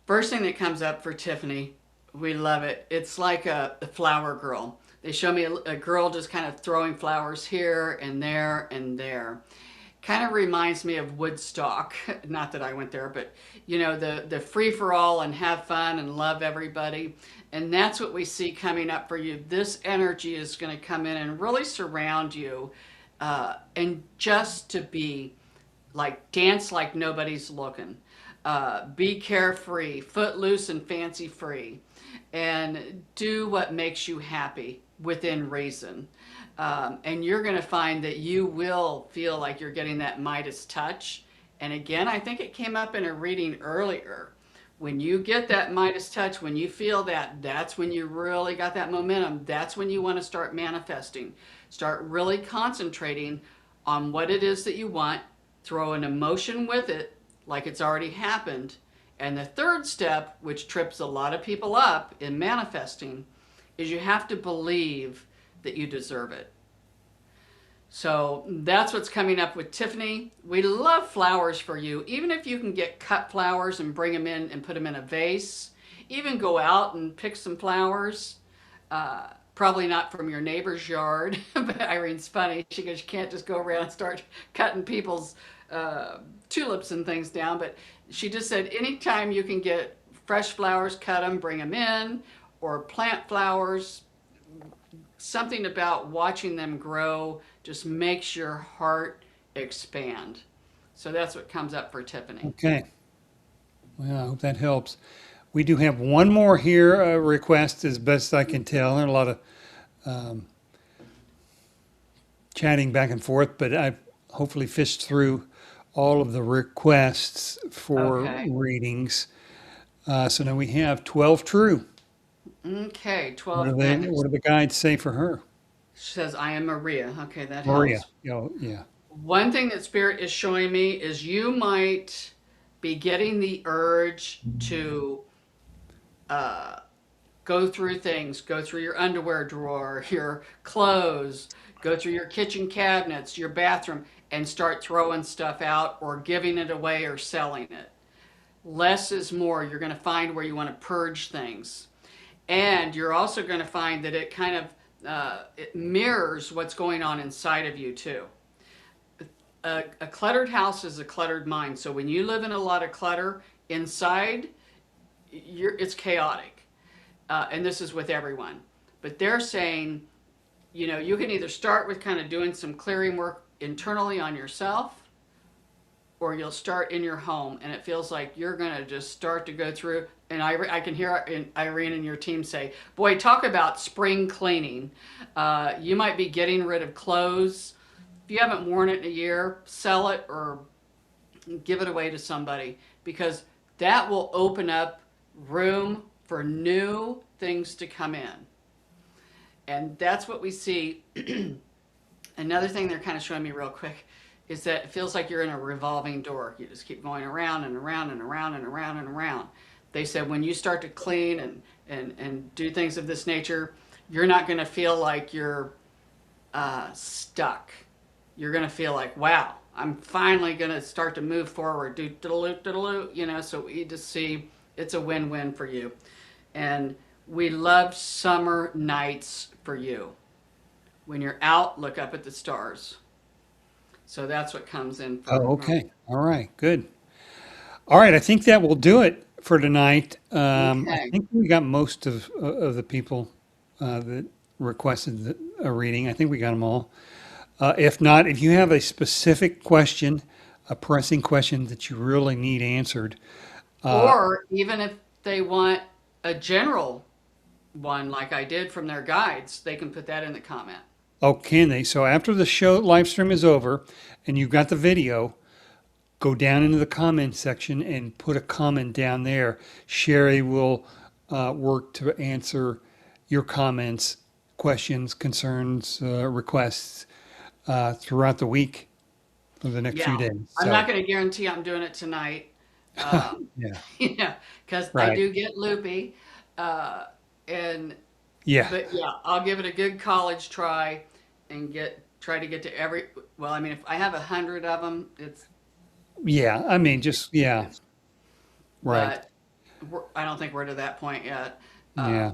First thing that comes up for Tiffany, we love it. It's like a flower girl. They show me a girl just kind of throwing flowers here and there and there. Kind of reminds me of Woodstock. Not that I went there, but the free for all and have fun and love everybody. And that's what we see coming up for you. This energy is going to come in and really surround you, and just to be dance like nobody's looking. Be carefree, footloose and fancy free, and do what makes you happy within reason. And you're going to find that you will feel like you're getting that Midas touch. And again, I think it came up in a reading earlier. When you get that Midas touch, when you feel that, that's when you really got that momentum. That's when you want to start manifesting. Start really concentrating on what it is that you want. Throw an emotion with it, like it's already happened. And the third step, which trips a lot of people up in manifesting, is you have to believe that you deserve it. So that's what's coming up with Tiffany. We love flowers for you. Even if you can get cut flowers and bring them in and put them in a vase, even go out and pick some flowers. Probably not from your neighbor's yard, but Irene's funny. She goes, you can't just go around and start cutting people's tulips and things down. But she just said, anytime you can get fresh flowers, cut them, bring them in, or plant flowers. Something about watching them grow just makes your heart expand. So that's what comes up for Tiffany. Okay. Well, I hope that helps. We do have one more here, request as best I can tell, and a lot of chatting back and forth, but I've hopefully fished through all of the requests for Okay. readings. So now we have 12 true. Okay, What 12 do they, men. what do the guides say for her? She says, I am Maria. Okay, that Maria. helps. Yeah. One thing that Spirit is showing me is you might be getting the urge to go through things, go through your underwear drawer, your clothes, go through your kitchen cabinets, your bathroom, and start throwing stuff out or giving it away or selling it. Less is more. You're going to find where you want to purge things. And you're also going to find that it kind of it mirrors what's going on inside of you too. A cluttered house is a cluttered mind. So when you live in a lot of clutter inside, it's chaotic. And this is with everyone. But they're saying, you know, you can either start with kind of doing some clearing work internally on yourself, or you'll start in your home, and it feels like you're going to just start to go through. And I can hear Irene and your team say, boy, talk about spring cleaning. You might be getting rid of clothes. If you haven't worn it in a year, sell it or give it away to somebody, because that will open up room for new things to come in. And that's what we see. Another thing they're kind of showing me real quick is that it feels like you're in a revolving door. You just keep going around and around and around and around and around. They said when you start to clean and do things of this nature, you're not going to feel like you're stuck. You're going to feel like, wow, I'm finally going to start to move forward. You know, so we just see it's a win-win for you. And we love summer nights for you. When you're out, look up at the stars. So that's what comes in for. Oh, okay. All right. Good. All right. I think that will do it for tonight. I Okay. think we got most of the people that requested a reading. I think we got them all. If not, if you have a specific question, a pressing question that you really need answered, Or even if they want a general one, like I did from their guides, they can put that in the comment. oh, can they? So after the show live stream is over and you've got the video, go down into the comment section and put a comment down there. Sherry will work to answer your comments, questions, concerns, requests throughout the week for the next few Yeah. days. I'm So, not going to guarantee I'm doing it tonight. Um, yeah, yeah, because I right. do get loopy. Uh, and Yeah, But yeah, I'll give it a good college try and try to get to every. Well, I mean, if I have 100 of them, yeah. I mean, just, yeah, it's. right. But I don't think we're to that point yet. Uh, Yeah.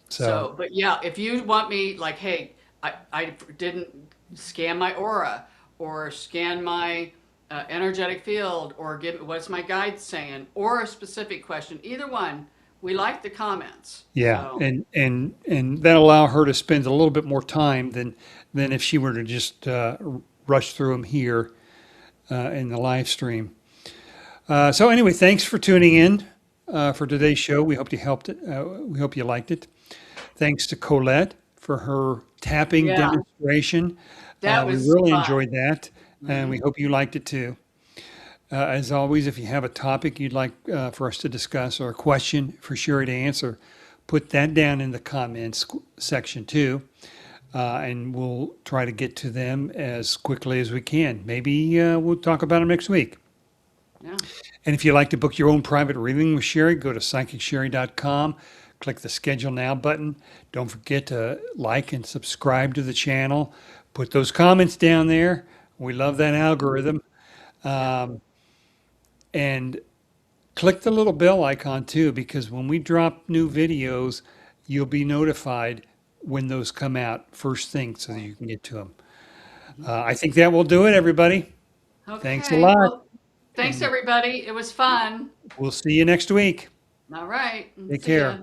So, so, but yeah, if you want me, like, hey, I didn't scan my aura or scan my energetic field or give what's my guide saying or a specific question, either one, we like the comments. yeah, So and that allow her to spend a little bit more time than if she were to just rush through them here in the live stream. So anyway, thanks for tuning in for today's show. We hope you helped it. We hope you liked it. Thanks to Colette for her tapping yeah, demonstration. that We was really fun. enjoyed that, and we Hmm. hope you liked it too. As always, if you have a topic you'd like for us to discuss or a question for Sherry to answer, put that down in the comments section too, and we'll try to get to them as quickly as we can. Maybe we'll talk about them next week. Yeah. And if you'd like to book your own private reading with Sherry, go to psychicshari.com, click the Schedule Now button. Don't forget to like and subscribe to the channel. Put those comments down there. We love that algorithm. Yeah. And click the little bell icon too, because when we drop new videos, you'll be notified when those come out first thing so that you can get to them. I think that will do it, everybody. Thanks a Okay. lot, Well, thanks and everybody. It was fun. we'll see you next week. All right. Take See care. ya.